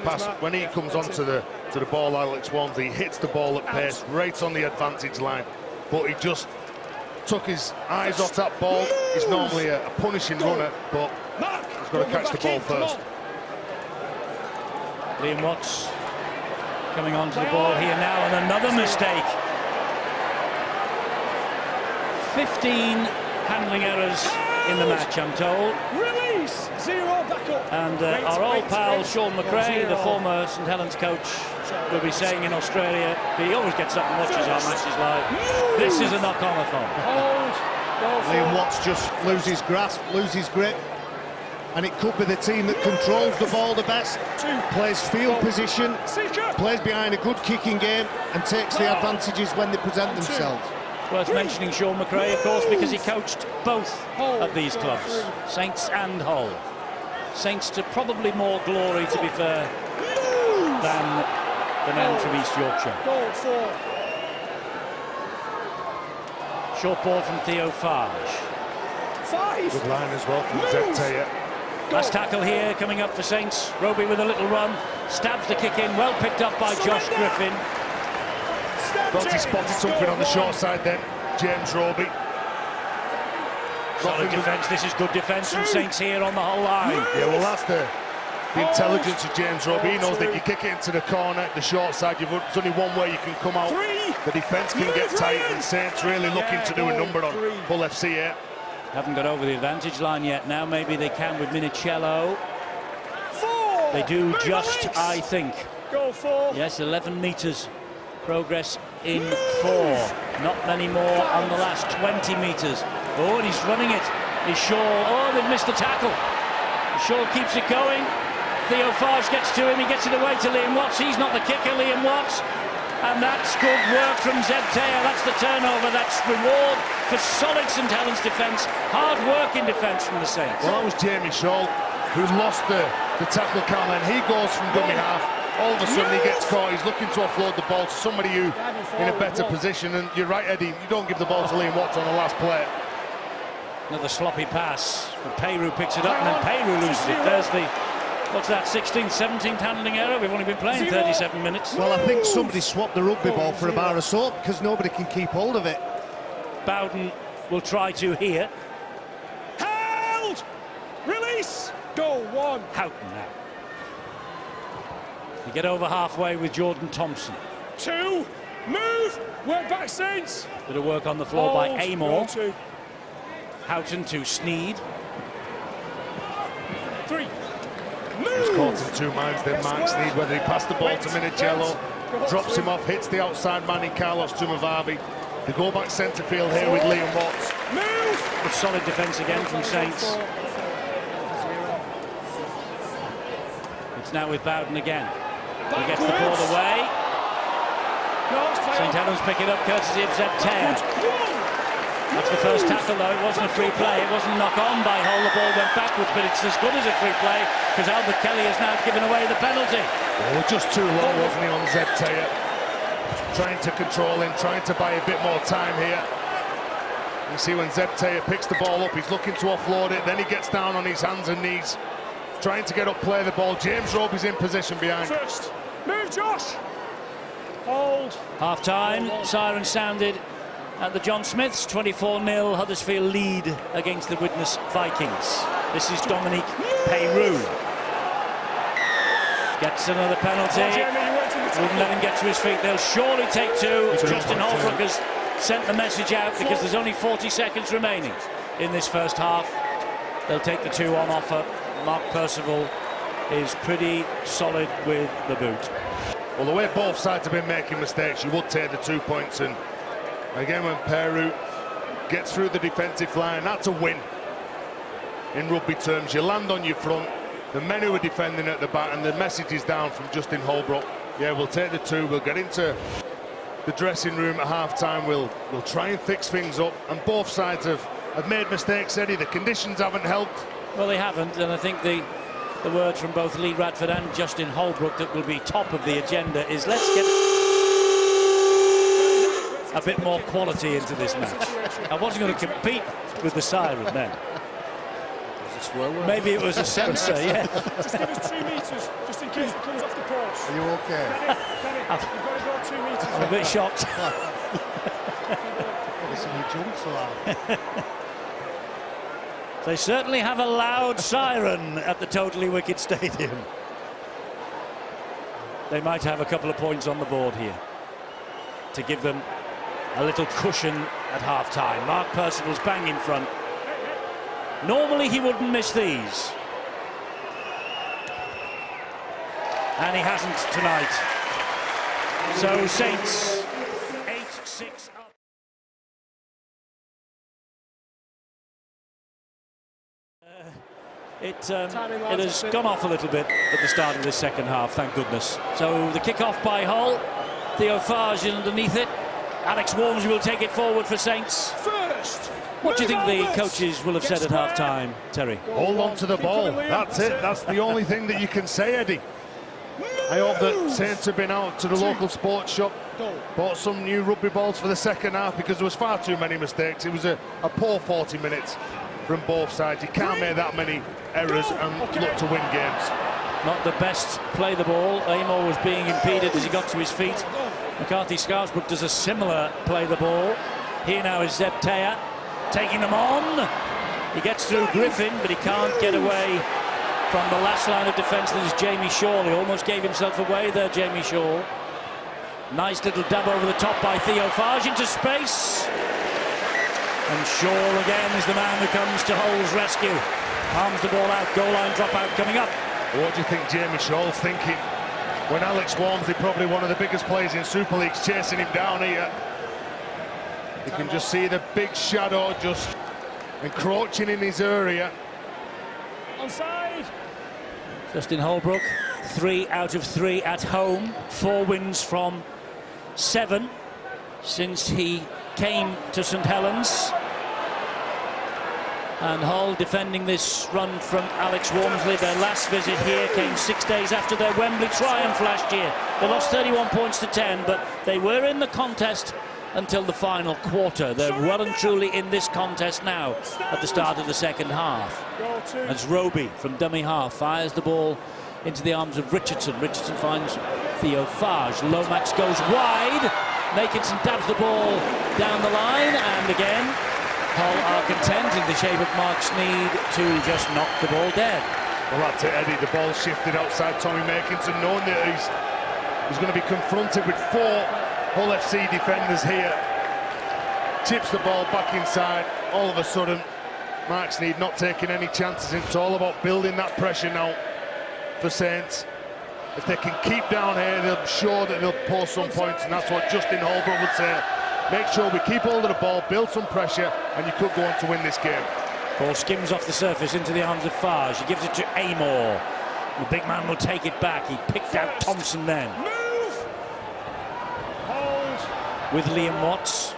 Speaker 2: pass. When he comes onto the ball, Alex Walmsley hits the ball at pace, right on the advantage line. But he just took his eyes off that ball. He's normally a punishing runner, but he's got to catch the ball first.
Speaker 1: Liam Watts coming onto the ball here now, and another mistake. 15 handling errors in the match, I'm told.
Speaker 5: Release, 0 backup.
Speaker 1: And our old pal Sean McRae, the former St Helens coach, will be saying in Australia, he always gets up and watches our matches live. This is a knock-on-a-thon.
Speaker 3: Liam Watts just loses grasp, loses grip, and it could be the team that controls the ball the best, plays field position, plays behind a good kicking game, and takes the advantages when they present themselves.
Speaker 1: Worth mentioning Sean McRae, of course, because he coached both of these clubs, Saints and Hull. Saints to probably more glory, to be fair, than the men from East Yorkshire. Short ball from Theo Farge.
Speaker 2: Good line as well from Zebtea.
Speaker 1: Last tackle here coming up for Saints. Roby with a little run, stabs the kick in, well picked up by Josh Griffin.
Speaker 2: Thought he spotted something on the short side then, James Roby.
Speaker 1: Solid defence, this is good defence from Saints here on the whole line.
Speaker 2: Yeah, well, that's the intelligence of James Roby. He knows that you kick it into the corner, the short side, there's only one way you can come out. The defence can get tight, and Saints really looking to do a number on Hull FC here.
Speaker 1: Haven't got over the advantage line yet. Now maybe they can with Minicello. They do just, I think. Yes, 11 metres progress in 4. Not many more on the last 20 metres. Oh, and he's running it. Is Shaw. Oh, they've missed the tackle. Shaw keeps it going. Theo Farge gets to him. He gets it away to Liam Watts. He's not the kicker, Liam Watts. And that's good work from Zebtea. That's the turnover. That's reward for solid St Helens defence. Hard work in defence from the Saints.
Speaker 2: Well, that was Jamie Shaw who lost the tackle count, and he goes from dummy half all of a sudden he gets caught. He's looking to offload the ball to somebody who in a better position. And you're right, Eddie, you don't give the ball to Liam Watts on the last play.
Speaker 1: Another sloppy pass. But Peru picks it up and then Peru loses it. There's the, what's that, 16th, 17th handling error? We've only been playing 37 minutes.
Speaker 3: Well, I think somebody swapped the rugby ball for a bar of soap because nobody can keep hold of it.
Speaker 1: Bowden will try to here.
Speaker 5: Held! Release! Goal 1.
Speaker 1: Houghton now. You get over halfway with Jordan Thompson.
Speaker 5: 2. Move! Work back, Saints!
Speaker 1: Bit of work on the floor by
Speaker 5: Hold.
Speaker 1: Amor.
Speaker 5: Goal 2.
Speaker 1: Houghton to Sneed.
Speaker 5: 3.
Speaker 2: He's
Speaker 5: Move!
Speaker 2: caught in two minds then, Mark Sneed, whether he passed the ball to Minicello, drops him off, hits the outside man in Carlos Tumavavi. They go back centre field here with Liam Watts.
Speaker 5: Move!
Speaker 1: Good solid defence again from Saints. It's now with Bowden again. He gets the ball away. St Helens pick it up courtesy of Zeb Taylor. That's the first tackle though. It wasn't a free play. It wasn't knock on by Hull. The ball went backwards, but it's as good as a free play because Albert Kelly has now given away the penalty.
Speaker 2: Oh, just too low, wasn't he, on Zeb Taylor? Trying to control him, trying to buy a bit more time here. You see when Zeb Taylor picks the ball up, he's looking to offload it, then he gets down on his hands and knees, trying to get up, play the ball. James Roby's in position behind.
Speaker 5: First. Move, Josh! Hold.
Speaker 1: Half-time, siren sounded at the John Smiths. 24-0 Huddersfield lead against the Widnes Vikings. This is Dominique Peru. Gets another penalty. Wouldn't let him get to his feet. They'll surely take two. Justin Holbrook has sent the message out because there's only 40 seconds remaining in this first half. They'll take the 2 on offer. Mark Percival is pretty solid with the boot.
Speaker 2: Well, the way both sides have been making mistakes, you would take the 2 points. And again, when Peru gets through the defensive line, that's a win in rugby terms. You land on your front, the men who are defending at the back, and the message is down from Justin Holbrook. Yeah, we'll take the 2, we'll get into the dressing room at half-time, we'll try and fix things up. And both sides have made mistakes, Eddie. The conditions haven't helped.
Speaker 1: Well, they haven't, and I think the word from both Lee Radford and Justin Holbrook that will be top of the agenda is let's get a bit more quality into this match. I wasn't going to compete with the siren then. Maybe it was a sensor, yeah.
Speaker 5: Just give us 2 metres, just in case it comes off the post.
Speaker 3: Are you okay?
Speaker 5: Kenny, you've got to go 2 metres.
Speaker 1: I'm a bit shocked. They certainly have a loud siren at the Totally Wicked Stadium. They might have a couple of points on the board here to give them a little cushion at half-time. Mark Percival's bang in front. Normally he wouldn't miss these. And he hasn't tonight. So Saints 8-6 up. It has gone off a little bit at the start of this second half, thank goodness. So the kick-off by Hull. Theo Farge underneath it. Alex Walmsley will take it forward for Saints.
Speaker 5: First.
Speaker 1: What do you think the coaches will have said at half-time, Terry?
Speaker 2: Hold on to the ball. That's it. That's the only thing that you can say, Eddie. I hope that Saints have been out to the local sports shop, bought some new rugby balls for the second half because there was far too many mistakes. It was a poor 40 minutes from both sides. You can't make that many errors and look to win games.
Speaker 1: Not the best play the ball. Amor was being impeded as he got to his feet. McCarthy Scarsbrook does a similar play the ball. Here now is Zeb Taylor taking them on. He gets through Griffin, but he can't get away from the last line of defence. That is Jamie Shaw. He almost gave himself away there, Jamie Shaw. Nice little dab over the top by Theo Farge into space. And Shaw again is the man who comes to Hull's rescue. Arms the ball out, goal line dropout coming up.
Speaker 2: What do you think Jamie Shaw's thinking? When Alex Walmsley, probably one of the biggest players in Super League, chasing him down here. You can just see the big shadow just encroaching in his area.
Speaker 5: Onside.
Speaker 1: Justin Holbrook, 3 out of 3 at home. 4 wins from 7 since he came to St Helens. And Hull defending this run from Alex Walmsley. Their last visit here came 6 days after their Wembley triumph last year. They lost 31 points to 10, but they were in the contest until the final quarter. They're well and truly in this contest now at the start of the second half. As Roby from dummy half fires the ball into the arms of Richardson. Richardson finds Theo Farge. Lomax goes wide. Makinson dabs the ball down the line, and again Hull are content in the shape of Mark Sneed to just knock the ball dead.
Speaker 2: Well, that's it, Eddie. The ball shifted outside Tommy Makinson, knowing that he's going to be confronted with 4 Hull FC defenders here. Chips the ball back inside. All of a sudden, Mark Sneed not taking any chances. It's all about building that pressure now for Saints. If they can keep down here, they'll sure that they'll pull some points, and that's what Justin Holbrook would say. Make sure we keep hold of the ball, build some pressure, and you could go on to win this game.
Speaker 1: Ball skims off the surface into the arms of Farge. He gives it to Amor. The big man will take it back. He picked out Thompson then.
Speaker 5: Move! Hold!
Speaker 1: With Liam Watts.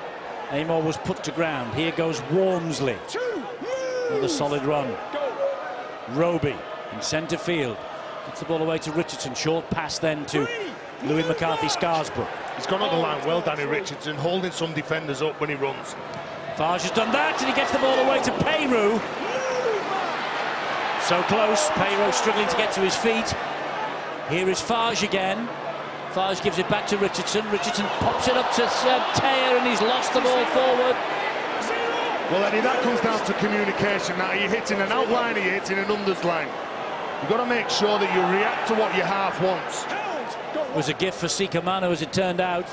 Speaker 1: Amor was put to ground. Here goes Walmsley.
Speaker 5: 2, move!
Speaker 1: Another solid run.
Speaker 5: Go!
Speaker 1: Roby in centre field. Gets the ball away to Richardson. Short pass then to Louis McCarthy-Scarsbrook.
Speaker 2: He's gone up the line well, Danny Richardson, holding some defenders up when he runs.
Speaker 1: Farge has done that, and he gets the ball away to Peyroux. So close. Peyroux struggling to get to his feet. Here is Farge again. Farge gives it back to Richardson. Richardson pops it up to Taylor, and he's lost the ball forward.
Speaker 2: Well, Eddie, that comes down to communication. Now, are you hitting an outline, or are you hitting an unders line? You've got to make sure that you react to what your half wants.
Speaker 1: It was a gift for Sika Manu, as it turned out.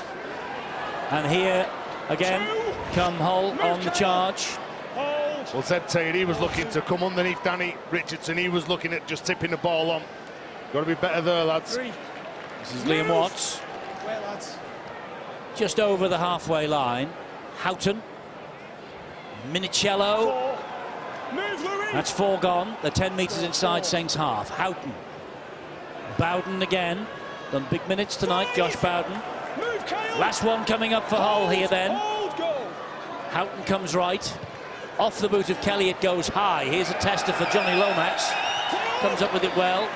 Speaker 1: And here, again, come Hull on the charge.
Speaker 2: Well, Zed Taylor, he was looking to come underneath Danny Richardson. He was looking at just tipping the ball on. Got to be better there, lads.
Speaker 1: This is Liam Watts.
Speaker 5: Well, lads.
Speaker 1: Just over the halfway line. Houghton. Minicello.
Speaker 5: Move, Louis!
Speaker 1: That's 4 gone. They're 10 metres inside Saints half. Houghton. Bowden again. Done big minutes tonight, Josh Bowden.
Speaker 5: Move, Kyle!
Speaker 1: Last one coming up for Hull here then.
Speaker 5: Hold, goal!
Speaker 1: Houghton comes right. Off the boot of Kelly, it goes high. Here's a tester for Johnny Lomax. Comes up with it well.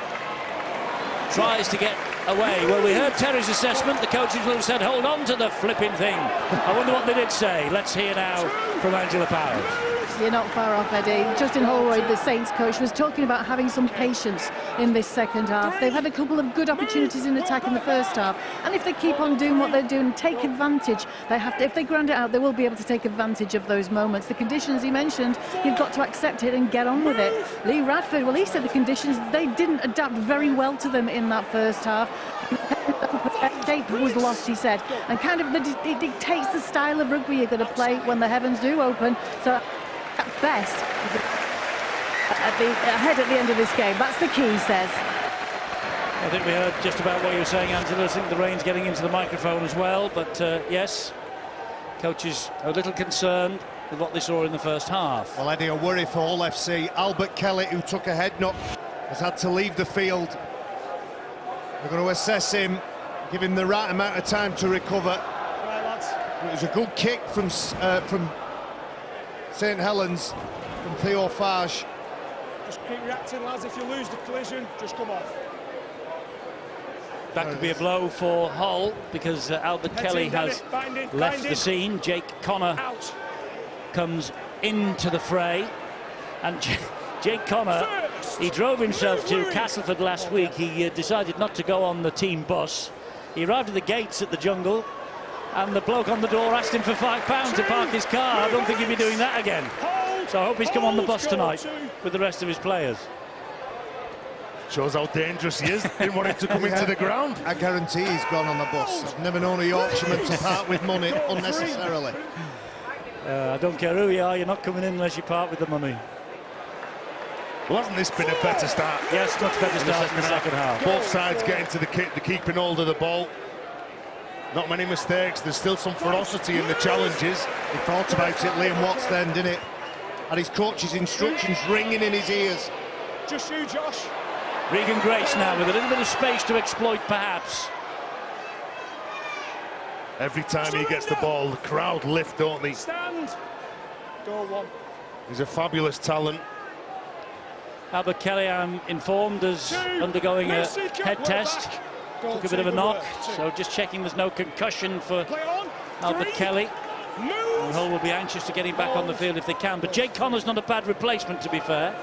Speaker 1: Tries to get away. Well, we heard Terry's assessment. The coaches will have said, hold on to the flipping thing. I wonder what they did say. Let's hear now from Angela Powers.
Speaker 7: You're not far off, Eddie. Justin Holroyd, the Saints coach, was talking about having some patience in this second half. They've had a couple of good opportunities in attack in the first half, and if they keep on doing what they're doing, take advantage. They have to. If they grind it out, they will be able to take advantage of those moments. The conditions he mentioned, you've got to accept it and get on with it. Lee Radford, well, he said the conditions, they didn't adapt very well to them in that first half. Shape was lost, he said, and kind of it dictates the style of rugby you're going to play when the heavens do open. So at best, ahead at the end of this game. That's the key, he says.
Speaker 1: I think we heard just about what you were saying, Angela. I think the rain's getting into the microphone as well, but yes, coaches are a little concerned with what they saw in the first half.
Speaker 3: Well, Eddie, a worry for Hull FC. Albert Kelly, who took a head knock, has had to leave the field. They're going to assess him, give him the right amount of time to recover.
Speaker 5: Right, lads.
Speaker 3: It was a good kick from St Helens, from Theo Farge.
Speaker 5: Just keep reacting, lads. If you lose the collision, just come off.
Speaker 1: That could be a blow for Hull, because Albert Kelly has left the scene. Jake Connor
Speaker 5: Out.
Speaker 1: comes into the fray, and Jake Connor, he drove himself to Castleford last week. He decided not to go on the team bus. He arrived at the gates at the Jungle, and the bloke on the door asked him for £5 to park his car. I don't think he'll be doing that again. So I hope he's come on the bus tonight with the rest of his players.
Speaker 2: Shows how dangerous he is. Didn't want him to come into the ground.
Speaker 3: I guarantee he's gone on the bus. I've never known a Yorkshireman to part with money unnecessarily.
Speaker 1: I don't care who you are, you're not coming in unless you part with the money.
Speaker 2: Well, hasn't this been a better start?
Speaker 1: Yes, much better start in the second half.
Speaker 2: Both sides getting to the keeping hold of the ball. Not many mistakes. There's still some ferocity in the challenges.
Speaker 3: He thought about it, Liam Watts, then, didn't it? And his coach's instructions ringing in his ears.
Speaker 5: Just you, Josh.
Speaker 1: Regan Grace now with a little bit of space to exploit, perhaps.
Speaker 2: Every time he gets the ball, the crowd lift, don't they?
Speaker 5: Stand. Go one.
Speaker 2: He's a fabulous talent.
Speaker 1: Albert Kelly, I'm informed, is undergoing a head test. Took a bit of a knock, so just checking there's no concussion for Albert Kelly. And Hull will be anxious to get him back on the field if they can. But Jake Connor's not a bad replacement, to be fair.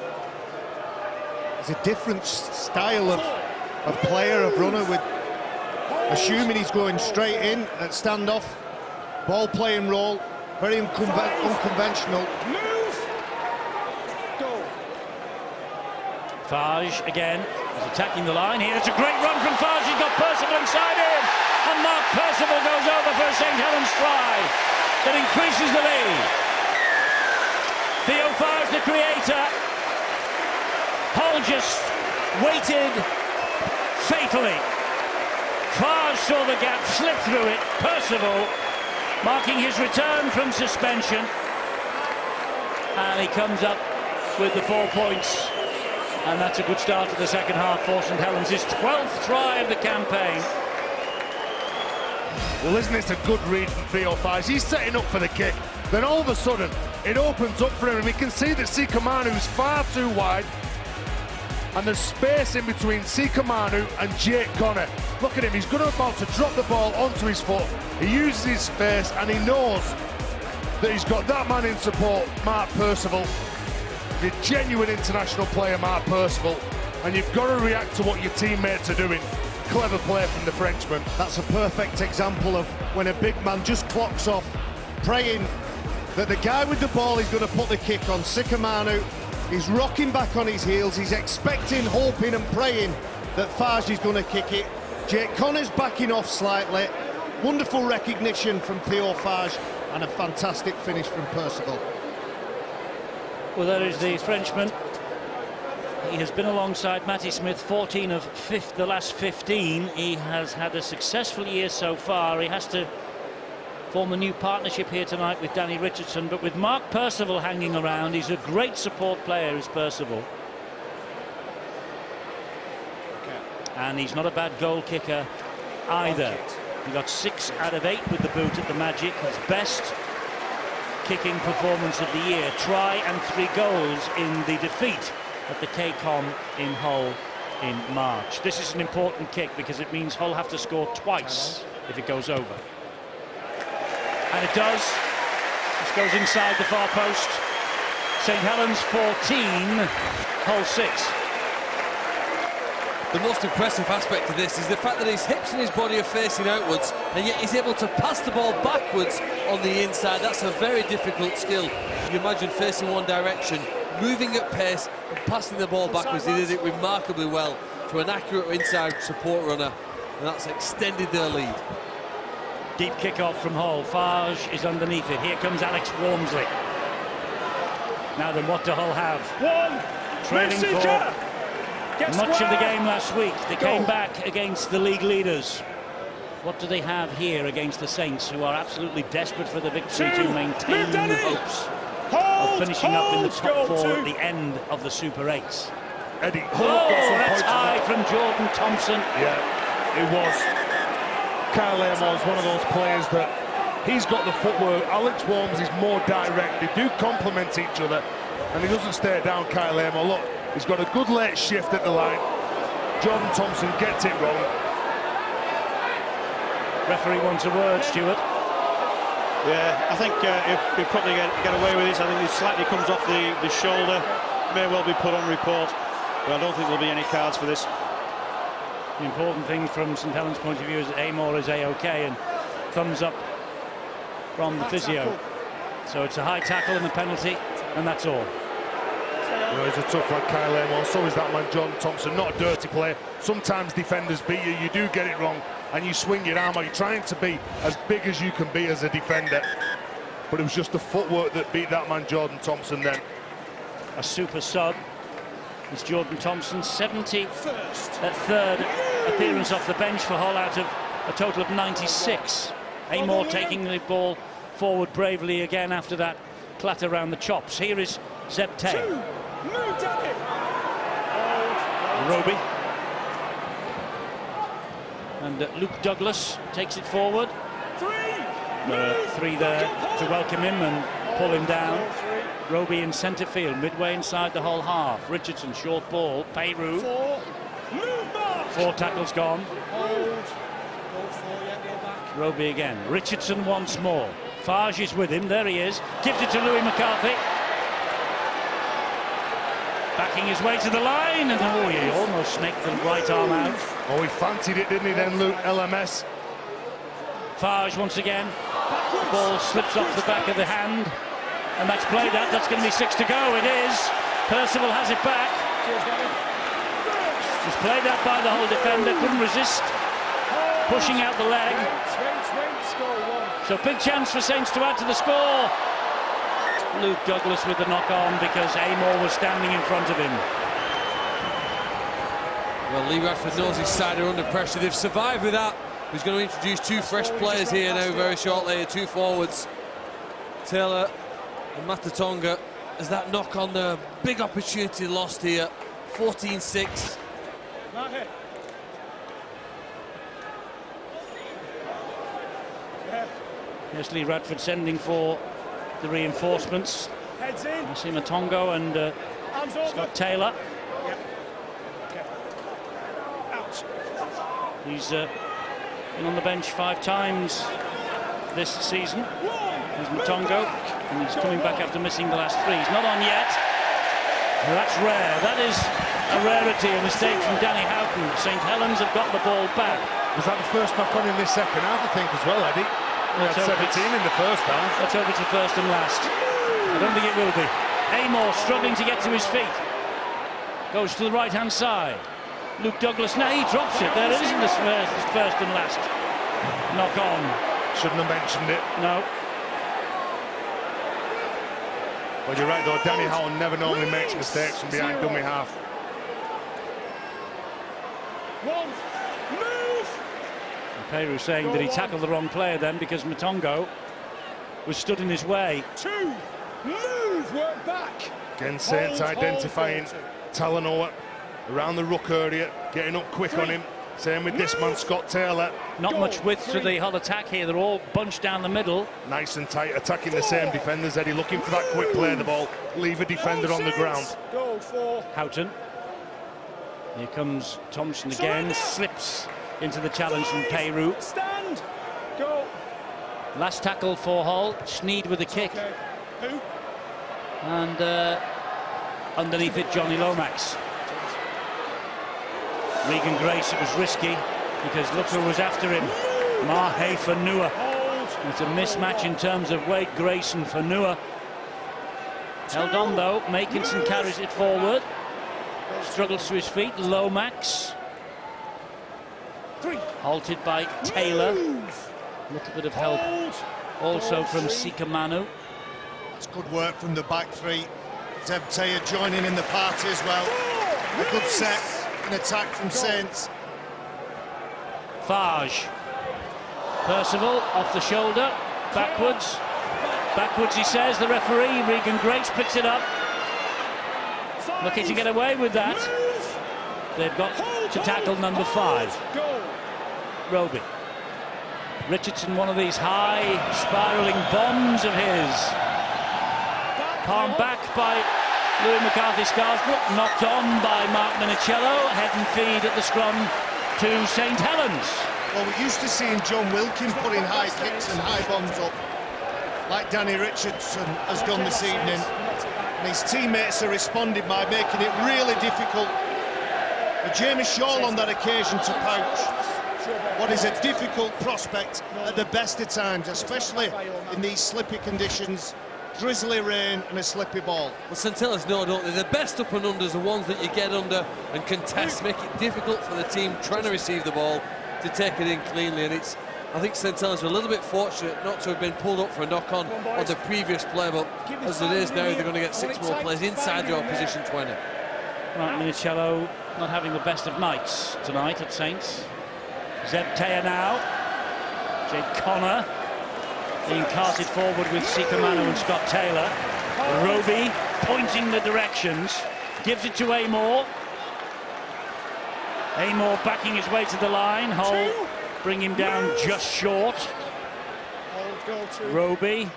Speaker 3: It's a different style of player, of runner, with assuming he's going straight in at standoff, ball playing role, very unconventional.
Speaker 1: Fage again is attacking the line here. It's a great run from Fage. He's got Percival inside him, and Mark Percival goes over for a St Helens try that increases the lead. Theo Fage, the creator. Hull just waited fatally. Fage saw the gap, slipped through it. Percival marking his return from suspension, and he comes up with the 4 points. And that's a good start to the second half for St Helens. His 12th try of the campaign.
Speaker 2: Well, isn't this a good read from Theo Fage? He's setting up for the kick. Then all of a sudden, it opens up for him. And we can see that Sikamanu is far too wide. And there's space in between Sikamanu and Jake Connor. Look at him, he's about to drop the ball onto his foot. He uses his space and he knows that he's got that man in support, Mark Percival. The genuine international player, Mark Percival, and you've got to react to what your teammates are doing. Clever play from the Frenchman.
Speaker 3: That's a perfect example of when a big man just clocks off, praying that the guy with the ball is going to put the kick on. Sikamanu, he's rocking back on his heels, he's expecting, hoping and praying that Fage is going to kick it. Jake Connor's backing off slightly. Wonderful recognition from Theo Fage and a fantastic finish from Percival.
Speaker 1: Well, there is the Frenchman. He has been alongside Matty Smith 14 of the last 15. He has had a successful year so far. He has to form a new partnership here tonight with Danny Richardson, but with Mark Percival hanging around, he's a great support player, is Percival. And he's not a bad goal kicker either. He got 6 out of 8 with the boot at the Magic, his best kicking performance of the year. Try and 3 goals in the defeat at the KCOM in Hull in March. This is an important kick because it means Hull have to score twice if it goes over. And it does. This goes inside the far post. St Helens 14, Hull 6.
Speaker 4: The most impressive aspect of this is the fact that his hips and his body are facing outwards, and yet he's able to pass the ball backwards on the inside. That's a very difficult skill. You can imagine facing one direction, moving at pace and passing the ball backwards. He did it remarkably well to an accurate inside support runner, and that's extended their lead.
Speaker 1: Deep kick-off from Hull. Fage is underneath it. Here comes Alex Walmsley. Now then, what do Hull have? Trailing for much of the game last week. They came back against the league leaders. What do they have here against the Saints, who are absolutely desperate for the victory to maintain the hopes of finishing up in the top 4 at the end of the Super 8s?
Speaker 2: Eddie,
Speaker 1: that's high from Jordan Thompson.
Speaker 2: Yeah, it was. Kyle Amor is one of those players that he's got the footwork. Alex Walmsley is more direct. They do complement each other, and he doesn't stare down Kyle Amor. Look, he's got a good late shift at the line. Jordan Thompson gets it wrong.
Speaker 1: Referee wants a word, Stuart.
Speaker 6: Yeah, I think he'll probably get away with this. I think he slightly comes off the shoulder. May well be put on report, but I don't think there'll be any cards for this.
Speaker 1: The important thing from St Helens' point of view is that Amor is A-OK, and thumbs up from the physio. So it's a high tackle and a penalty, and that's all.
Speaker 2: You know, he's a tough lad, Kyle Amor. So is that man, Jordan Thompson. Not a dirty play. Sometimes defenders beat you. You do get it wrong, and you swing your arm out. You're trying to be as big as you can be as a defender. But it was just the footwork that beat that man, Jordan Thompson, then.
Speaker 1: A super sub. It's Jordan Thompson's 73rd appearance off the bench for Hull out of a total of 96. Amor taking the ball forward bravely again after that clatter around the chops. Here is Zeb Tay. Roby. And Luke Douglas takes it forward. 3 there to welcome him and pull him down. Roby in centre field, midway inside the whole half. Richardson, short ball. Peru.
Speaker 5: 4. Move back.
Speaker 1: 4 tackles gone.
Speaker 5: Hold. Go 4, yeah, go back.
Speaker 1: Roby again. Richardson once more. Farge is with him. There he is. Gives it to Louis McCarthy. Backing his way to the line, and oh, he almost snaked the right arm out.
Speaker 2: Oh, he fancied it, didn't he, then, Luke, LMS?
Speaker 1: Farge once again. The ball slips off the back of the hand, and that's played out. That's going to be 6 to go. It is. Percival has it back. It's played out by the whole defender. Couldn't resist. Pushing out the leg. So big chance for Saints to add to the score. Luke Douglas with the knock on because Amor was standing in front of him.
Speaker 4: Well, Lee Radford knows his side are under pressure. They've survived with that. He's going to introduce 2 fresh players here now very shortly. 2 forwards, Taylor and Matatonga. As that knock on the big opportunity lost here. 14-6.
Speaker 1: Here's Lee Radford sending for the reinforcements.
Speaker 5: Heads in.
Speaker 1: Massimo Tongo and
Speaker 5: Arms over.
Speaker 1: Scott Taylor.
Speaker 5: Yep. Okay. Out.
Speaker 1: He's been on the bench 5 times this season. Here's Mutongo, and he's coming back after missing the last 3. He's not on yet. Well, that's rare. That is a rarity, a mistake from Danny Houghton. St Helens have got the ball back.
Speaker 2: Was that the first knock on in this second half, I think, as well, Eddie? We had 17 in the first half.
Speaker 1: Let's hope it's the first and last. I don't think it will be. Amor struggling to get to his feet. Goes to the right-hand side. Luke Douglas, now he drops it. There it isn't the first and last. Knock on.
Speaker 2: Shouldn't have mentioned it.
Speaker 1: No.
Speaker 2: Well, you're right, though. Danny Houghton never normally makes mistakes from behind dummy half.
Speaker 5: 1. Move.
Speaker 1: Peru saying that he tackled the wrong player then because Mutongo was stood in his way.
Speaker 5: 2. Move. Work back.
Speaker 2: Again, Saints identifying Talanoa around the ruck area, getting up quick on him. Same with this man, Scott Taylor.
Speaker 1: Not much width to the whole attack here. They're all bunched down the middle.
Speaker 2: Nice and tight, attacking the same defenders, Eddie, looking for that quick play of the ball. Leave a defender on the ground.
Speaker 5: Go 4.
Speaker 1: Houghton. Here comes Thompson again. Slips into the challenge from Peru.
Speaker 5: Stand. Go.
Speaker 1: Last tackle for Hull. Sneed with a kick.
Speaker 5: Okay. Who?
Speaker 1: And underneath it, Johnny Lomax. Regan Grace, it was risky because look who was after him. Mahe Fanua. It's a mismatch in terms of weight. Grace and Fanua. Held on though. Makinson carries it forward. Struggles to his feet. Lomax.
Speaker 5: 3.
Speaker 1: Halted by Taylor. A little bit of help also from Sika Manu.
Speaker 3: It's good work from the back 3. Zeb Taylor joining in the party as well. A good set. An attack from Saints.
Speaker 1: Farge. Percival off the shoulder. Backwards. Backwards, he says. The referee, Regan Grace, picks it up. Looking to get away with that. They've got to tackle number 5. Roby. Richardson, one of these high spiralling bombs of his. Palm back by Louis McCarthy Scarsbrook, knocked on by Mark Minicello. Head and feed at the scrum to St Helens.
Speaker 3: Well, we're used to seeing John Wilkin putting high kicks and high bombs up, like Danny Richardson has done this evening. And his teammates have responded by making it really difficult for Jamie Shaw on that occasion to pouch what is a difficult prospect at the best of times, especially in these slippy conditions. Drizzly rain and a slippy ball.
Speaker 4: Well, St Helens know, don't they? The best up and unders are ones that you get under and contest, make it difficult for the team trying to receive the ball to take it in cleanly. And I think St Helens are a little bit fortunate not to have been pulled up for a knock on the previous play, but as it is now, they're going to get 6 more plays inside the opposition 20.
Speaker 1: Mark Minicello not having the best of nights tonight at Saints. Zeb Taylor now. Jake Connor being carted forward with Sika Manu and Scott Taylor. Roby pointing the directions, gives it to Amor. Amor backing his way to the line. Hull bring him down just short. Roby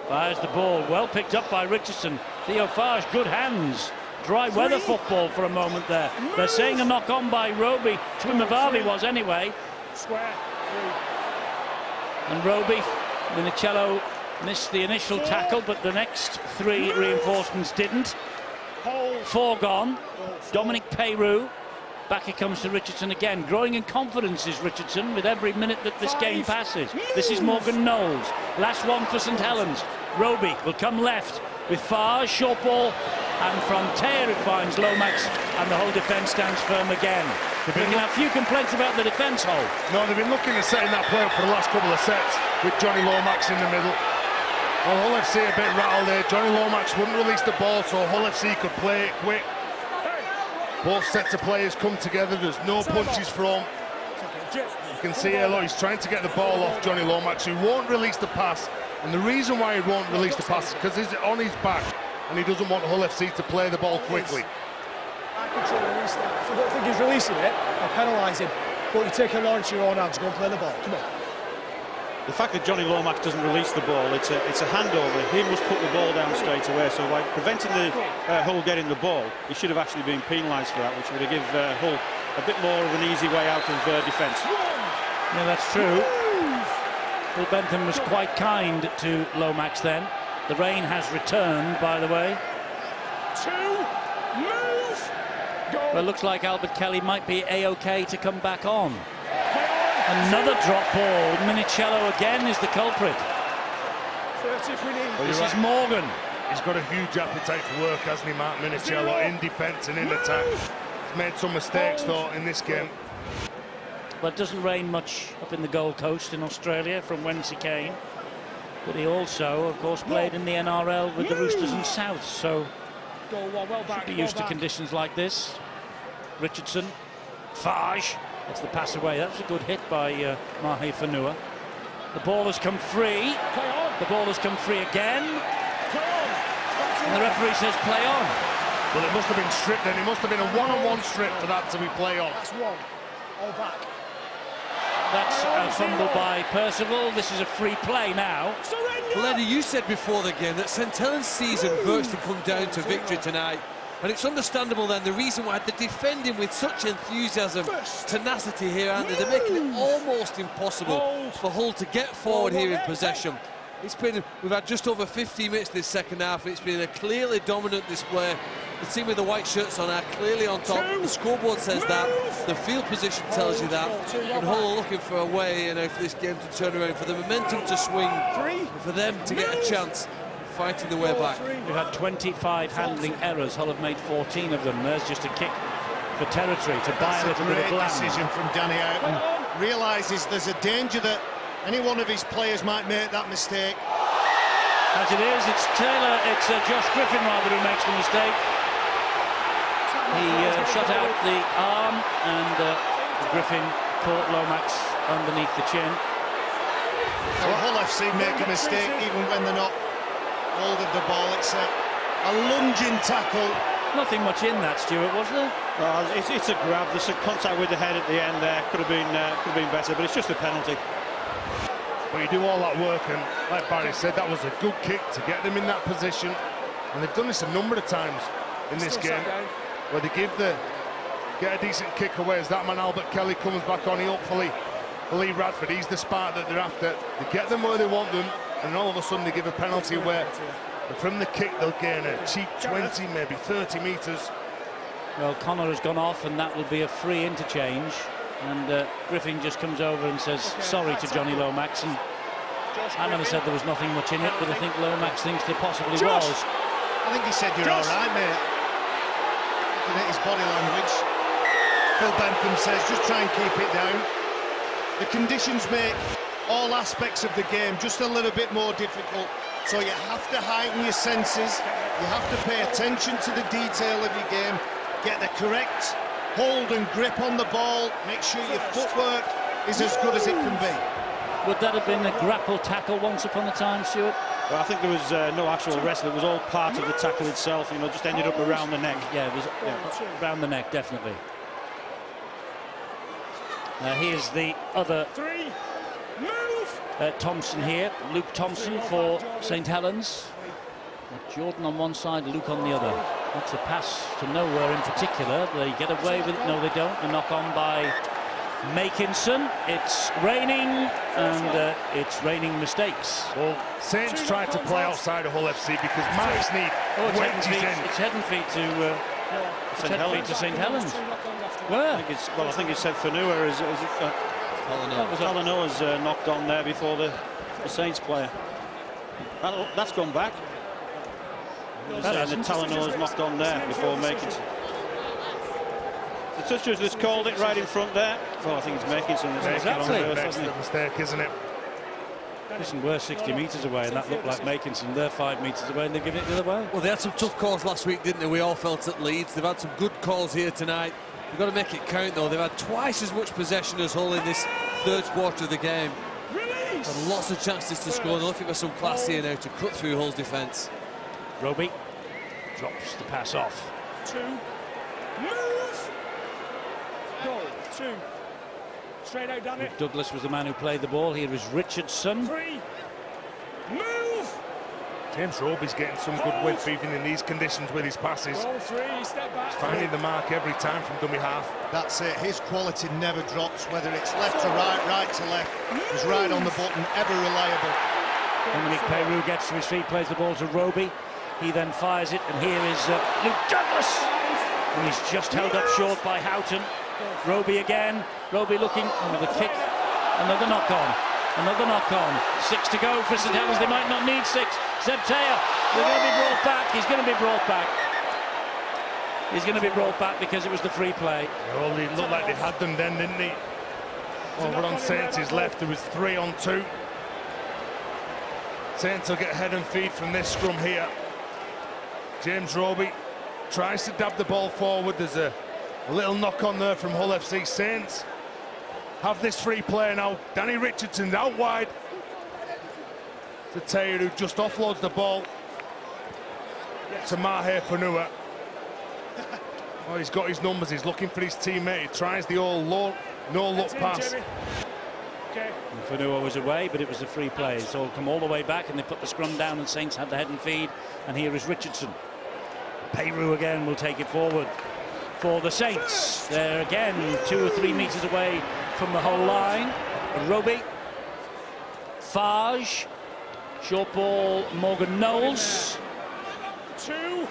Speaker 1: Fires the ball, well picked up by Richardson. Theo Farge, good hands. Dry weather football for a moment there. They're saying a knock on by Roby. Twimavavi was anyway.
Speaker 5: Square.
Speaker 1: And Roby, Minicello missed the initial tackle, but the next three reinforcements didn't. Four gone. Dominic Peyrou. Back it comes to Richardson again. Growing in confidence is Richardson with every minute that this game passes. This is Morgan Knowles. Last one for St Helens. Roby will come left with Farge, short ball, and from Tear it finds Lomax, and the whole defence stands firm again. There's been a few complaints about the defence hole.
Speaker 2: No, they've been looking at setting that play up for the last couple of sets with Johnny Lomax in the middle. Well, Hull FC a bit rattled there. Johnny Lomax wouldn't release the ball, so Hull FC could play it quick. Both sets of players come together. There's no punches thrown. You can see here, look, he's trying to get the ball off Johnny Lomax, who won't release the pass. And the reason why he won't release the pass is because he's on his back and he doesn't want Hull FC to play the ball quickly.
Speaker 5: I don't think he's releasing it. I'll penalise him. But you take a launch in your own hands, go and play the ball. Come on.
Speaker 6: The fact that Johnny Lomax doesn't release the ball, it's a handover. He must put the ball down straight away. So by preventing the Hull getting the ball, he should have actually been penalised for that, which would have given Hull a bit more of an easy way out of defence.
Speaker 1: Yeah, that's true. Phil Bentham was quite kind to Lomax then. The rain has returned, by the way.
Speaker 5: Move! Go!
Speaker 1: Well, it looks like Albert Kelly might be A-OK to come back on. Another drop ball. Minicello again is the culprit.
Speaker 5: 30 if we need.
Speaker 2: Well,
Speaker 1: This is Morgan.
Speaker 2: He's got a huge appetite for work, hasn't he, Mark Minicello, in defence and in attack. He's made some mistakes, though, in this game.
Speaker 1: Well, it doesn't rain much up in the Gold Coast in Australia from whence he came. But he also, of course, played in the NRL with the Roosters and Souths, so
Speaker 5: Go well back.
Speaker 1: should be used to conditions like this. Richardson, Farge, that's the pass away. That was a good hit by Mahe Fanua. The ball has come free. The ball has come free again. And the referee says play on.
Speaker 2: Well, it must have been stripped then. It must have been a one-on-one strip for that to be play on.
Speaker 5: That's one. All back.
Speaker 1: That's a fumble by Percival. This is a free play now.
Speaker 4: Well, Eddie, you said before the game that St Helens' season virtually come down to victory tonight. And it's understandable then the reason why they're defending with such enthusiasm, tenacity here, and they're making it almost impossible for Hull to get forward here in possession. We've had just over 15 minutes this second half, and it's been a clearly dominant display. The team with the white shirts on are clearly on top. The scoreboard says that. The field position tells you that. And Hull are looking for a way, for this game to turn around, for the momentum to swing, and for them to get a chance fighting the way back.
Speaker 1: We've had 25 handling errors. Hull have made 14 of them. There's just a kick for territory to buy a little bit of land.
Speaker 3: Decision from Danny Houghton. Realises there's a danger that any one of his players might make that mistake.
Speaker 1: As it is, it's Josh Griffin rather who makes the mistake. He shot out the arm, and Griffin caught Lomax underneath the chin.
Speaker 3: So Hull FC make a mistake even when they're not hold of the ball. It's a lunging tackle.
Speaker 1: Nothing much in that, Stuart, was there?
Speaker 6: It's a grab. There's some contact with the head at the end there. Could have been better, but it's just a penalty.
Speaker 2: But you do all that work, and like Barry said, that was a good kick to get them in that position. And they've done this a number of times in this game, where they get a decent kick away as that man Albert Kelly comes back on. He hopefully Lee Radford, he's the spark that they're after. They get them where they want them, and all of a sudden they give a penalty where from the kick they'll gain a cheap 20, maybe 30 metres.
Speaker 1: Well, Connor has gone off, and that will be a free interchange. And Griffin just comes over and says sorry to Johnny Lomax. And I never said there was nothing much in it, but I think Lomax thinks there possibly was.
Speaker 3: I think he said you're all right, mate. Looking at his body language, Phil Bentham says just try and keep it down. The conditions make all aspects of the game just a little bit more difficult, so you have to heighten your senses, you have to pay attention to the detail of your game, get the correct hold and grip on the ball, make sure your footwork is as good as it can be.
Speaker 1: Would that have been a grapple tackle once upon a time, Stuart?
Speaker 6: Well, I think there was no actual wrestle. It was all part of the tackle itself, just ended up around the neck.
Speaker 1: Yeah, it was around the neck, definitely. Here's the other Thompson here, Luke Thompson for St Helens. Jordan on one side, Luke on the other. That's a pass to nowhere in particular. They get away with it. No, they don't. A knock on by Makinson. It's raining, and it's raining mistakes.
Speaker 2: Well, Saints tried to play outside of Hull FC because Max need wedges in.
Speaker 1: It's head and feet to St Helens. Where?
Speaker 6: I think it's said Fanua is Talanoa's knocked on there before the Saints player. That's gone back. And the Talanoa's knocked on there before making it. The touchers has called it right in front there. Well, I think it's Makinson.
Speaker 1: Exactly.
Speaker 2: That's the mistake, isn't it?
Speaker 1: Listen, we're 60 metres away, and that looked like Makinson. They're 5 metres away, and they're giving it the other way.
Speaker 4: Well, they had some tough calls last week, didn't they? We all felt at Leeds. They've had some good calls here tonight. You've got to make it count, though. They've had twice as much possession as Hull in this third quarter of the game. And lots of chances to score. They're looking for some class here now to cut through Hull's defence.
Speaker 1: Roby drops the pass off.
Speaker 5: 2, move, goal, 2, straight out, damn it.
Speaker 1: Douglas was the man who played the ball. Here is Richardson.
Speaker 5: 3, move.
Speaker 2: James Roby's getting some good width even in these conditions with his passes.
Speaker 5: Goal 3, step back.
Speaker 2: Finding the mark every time from dummy half.
Speaker 3: That's it, his quality never drops, whether it's left to right, right to left. He's right on the button, ever reliable.
Speaker 1: Dominic Peru gets to his feet, plays the ball to Roby. He then fires it, and here is Luke Douglas. And he's just held up short by Houghton. Roby again. Roby looking, another kick, another knock on. Another knock on. 6 to go for St Helens. They might not need 6. Zebtea, they're going to be brought back. He's going to be brought back. He's going to be brought back because it was the free play.
Speaker 2: Well, it looked like they had them then, didn't he? Over on Saints' left, there was 3 on 2. Saints will get head and feed from this scrum here. James Roby tries to dab the ball forward. There's a little knock on there from Hull FC. Saints have this free play now. Danny Richardson out wide to Taylor, who just offloads the ball to Mahe Fanua. Oh, he's got his numbers. He's looking for his teammate. He tries the old no-look pass.
Speaker 1: Fanua was away, but it was a free play. It's all come all the way back, and they put the scrum down, and Saints had the head and feed. And here is Richardson. Peru again will take it forward for the Saints. They're again 2 or 3 metres away from the whole line. Roby, Farge, short ball, Morgan Knowles.
Speaker 5: 2,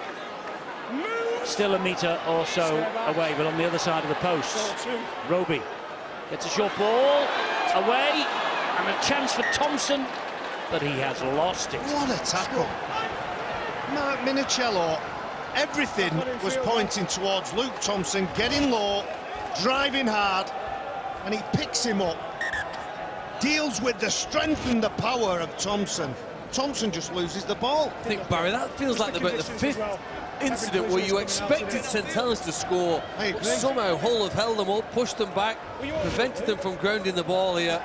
Speaker 5: move.
Speaker 1: Still a metre or so away, but on the other side of the post. Roby gets a short ball away, and a chance for Thompson, but he has lost it.
Speaker 3: What a tackle. Mark Minicello, everything was pointing towards Luke Thompson getting low, driving hard, and he picks him up, deals with the strength and the power of Thompson. Thompson just loses the ball.
Speaker 4: I think, Barry, that feels like about the 5th incident where you expected St Helens to score, but somehow Hull have held them up, pushed them back, prevented them from grounding the ball here.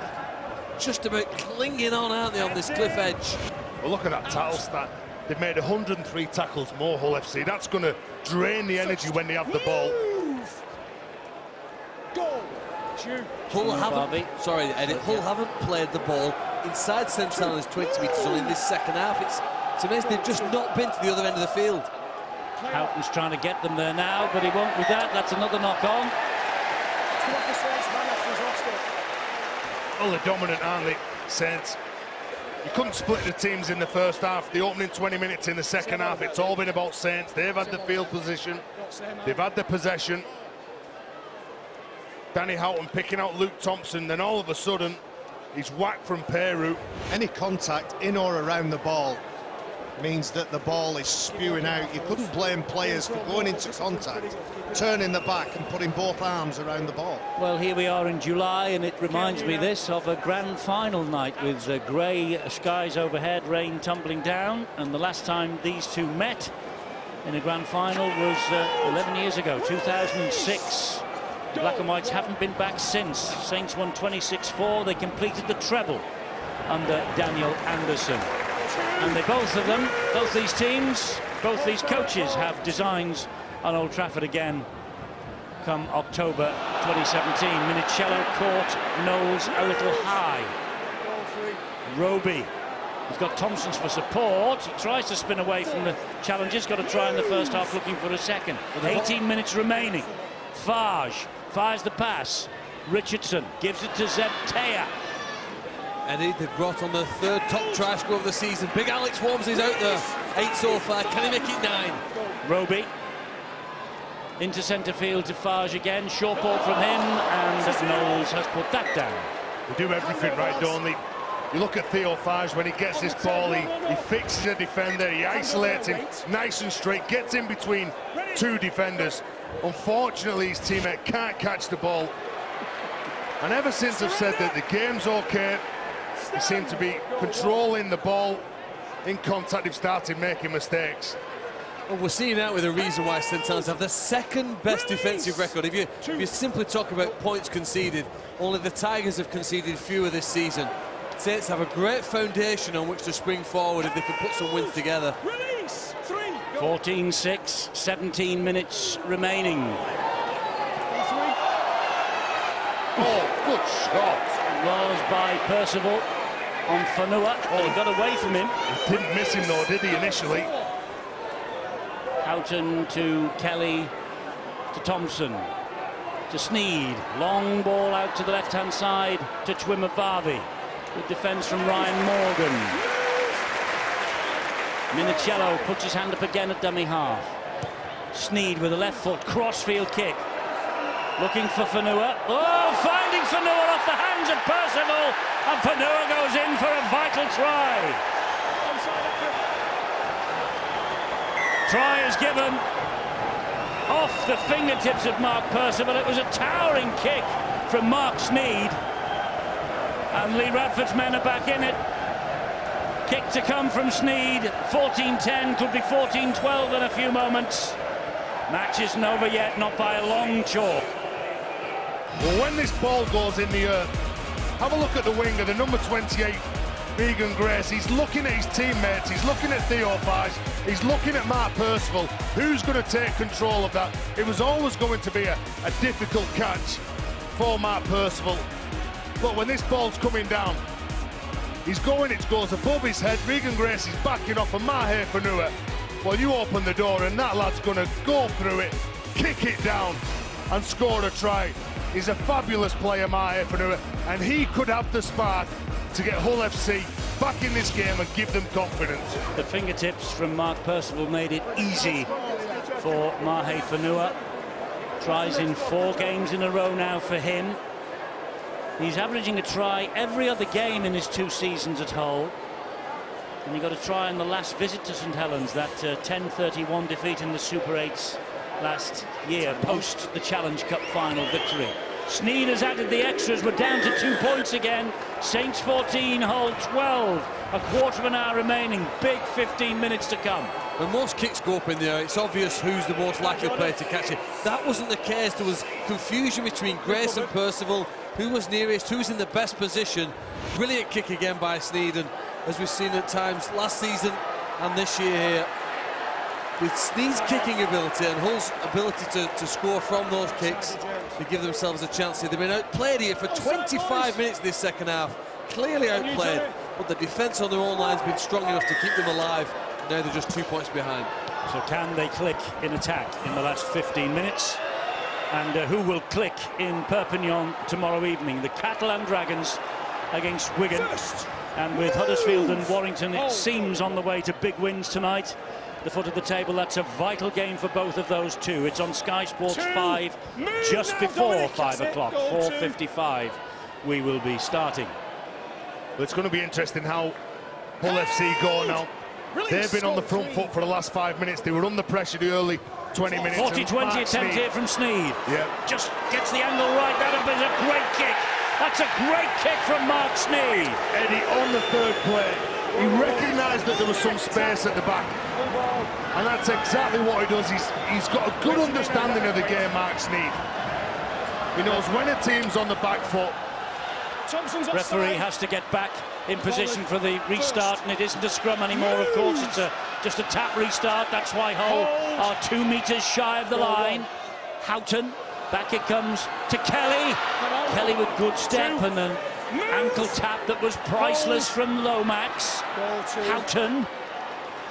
Speaker 4: Just about clinging on, aren't they, on this cliff edge?
Speaker 2: Well, look at that tackle stat. They've made 103 tackles more, Hull FC. That's going to drain the energy when they have the ball.
Speaker 5: Goal.
Speaker 4: Hull haven't, sorry, Edit, Hull haven't played the ball inside St Helens 20 metres on in this second half. It's amazing they've just not been to the other end of the field.
Speaker 1: Houghton's trying to get them there now, but he won't with that. That's another knock on.
Speaker 2: Well, they're dominant, aren't they, Saints? You couldn't split the teams in the first half. The opening 20 minutes in the second half, it's all been about Saints. They've had the field position. They've had the possession. Danny Houghton picking out Luke Thompson, then all of a sudden, he's whacked from Peru.
Speaker 3: Any contact in or around the ball means that the ball is spewing out. You couldn't blame players for going into contact, turning the back and putting both arms around the ball.
Speaker 1: Well, here we are in July, and it reminds me this of a grand final night with grey skies overhead, rain tumbling down, and the last time these two met in a grand final was 11 years ago, 2006. The Black and Whites haven't been back since. Saints won 26-4. They completed the treble under Daniel Anderson. And they both of them, both these teams, both these coaches have designs on Old Trafford again come October 2017. Minicello caught Knowles a little high. Roby. He's got Thompson's for support. He tries to spin away from the challenges. Got to try in the first half, looking for a second. 18 minutes remaining. Farge fires the pass. Richardson gives it to Zebtea.
Speaker 4: Eddie, they've brought on the third top try scorer of the season. Big Alex Walmsley's out there. 8 so far. Can he make it 9?
Speaker 1: Roby into centre field to Farge again. Short ball from him, and Knowles has put that down.
Speaker 2: They do everything right, don't they? You look at Theo Farge, when he gets this ball, he fixes a defender, he isolates him nice and straight, gets in between 2 defenders. Unfortunately, his teammate can't catch the ball. And ever since I've said that the game's okay, they seem to be controlling the ball. In contact, they've started making mistakes.
Speaker 4: Well, we're seeing that with a reason why St Helens have the second best defensive record. If you simply talk about points conceded, only the Tigers have conceded fewer this season. Saints have a great foundation on which to spring forward if they can put some wins together.
Speaker 1: 14-6, 17 minutes remaining.
Speaker 2: Oh, good shot.
Speaker 1: Was by Percival on Fanua. Oh, he got away from him.
Speaker 2: He didn't miss him though, did he, initially?
Speaker 1: Houghton to Kelly to Thompson to Sneed. Long ball out to the left-hand side to Twimavavi. Good defence from Ryan Morgan. Minicello puts his hand up again at dummy half. Sneed with a left foot crossfield kick. Looking for Fanua. Oh, finding Fanua off the hands of Percival. And Fanua goes in for a vital try. Try is given off the fingertips of Mark Percival. It was a towering kick from Mark Sneed. And Lee Radford's men are back in it. Kick to come from Sneed. 14-10, could be 14-12 in a few moments. Match isn't over yet, not by a long chalk.
Speaker 2: Well, when this ball goes in the earth, have a look at the winger, the number 28, Regan Grace. He's looking at his teammates, he's looking at Theo Farge, he's looking at Mark Percival. Who's going to take control of that? It was always going to be a difficult catch for Mark Percival. But when this ball's coming down, he's going, it goes above his head. Regan Grace is backing off, and Mahe Fanua, well, you open the door and that lad's going to go through it, kick it down and score a try. He's a fabulous player, Mahe Fanua, and he could have the spark to get Hull FC back in this game and give them confidence.
Speaker 1: The fingertips from Mark Percival made it easy for Mahe Fanua. Tries in 4 games in a row now for him. He's averaging a try every other game in his 2 seasons at Hull. And he got a try in the last visit to St Helens, that 10-31 defeat in the Super 8s last year, post the Challenge Cup final victory. Sneed has added the extras. We're down to 2 points again. Saints 14, Hull 12. A quarter of an hour remaining. Big 15 minutes to come.
Speaker 4: When most kicks go up in the air, it's obvious who's the most likely player to catch it. That wasn't the case. There was confusion between Grace and Percival. Who was nearest, who's in the best position. Brilliant kick again by Sneed, and as we've seen at times last season and this year here, with Sneed's kicking ability and Hull's ability to score from those kicks, to give themselves a chance here. They've been outplayed here for 25 minutes this second half. Clearly outplayed, but the defence on their own line has been strong enough to keep them alive. Now they're just 2 points behind.
Speaker 1: So can they click in attack in the last 15 minutes? And who will click in Perpignan tomorrow evening? The Cattle and Dragons against Wigan. And with Huddersfield and Warrington, it seems on the way to big wins tonight. The foot of the table, that's a vital game for both of those two. It's on Sky Sports 5 just before 5 o'clock, 4:55 we will be starting.
Speaker 2: Well, it's going to be interesting how Hull FC go now. They've been on the front foot for the last 5 minutes. They were under pressure the early 20 minutes.
Speaker 1: 40-20 attempt here from Sneed.
Speaker 2: Yeah.
Speaker 1: Just gets the angle right. That is a great kick. That's a great kick from Mark Sneed.
Speaker 2: Eddie, on the third play, he recognised that there was some space at the back. And that's exactly what he does. He's got a good understanding of the game, Mark Sneed. He knows when a team's on the back foot.
Speaker 1: Referee has to get back in position for the restart, and it isn't a scrum anymore, of course. It's just a tap restart. That's why Hull are 2 metres shy of the line. Houghton, back it comes to Kelly. Kelly with good step, and then Ankle tap that was priceless from Lomax. Houghton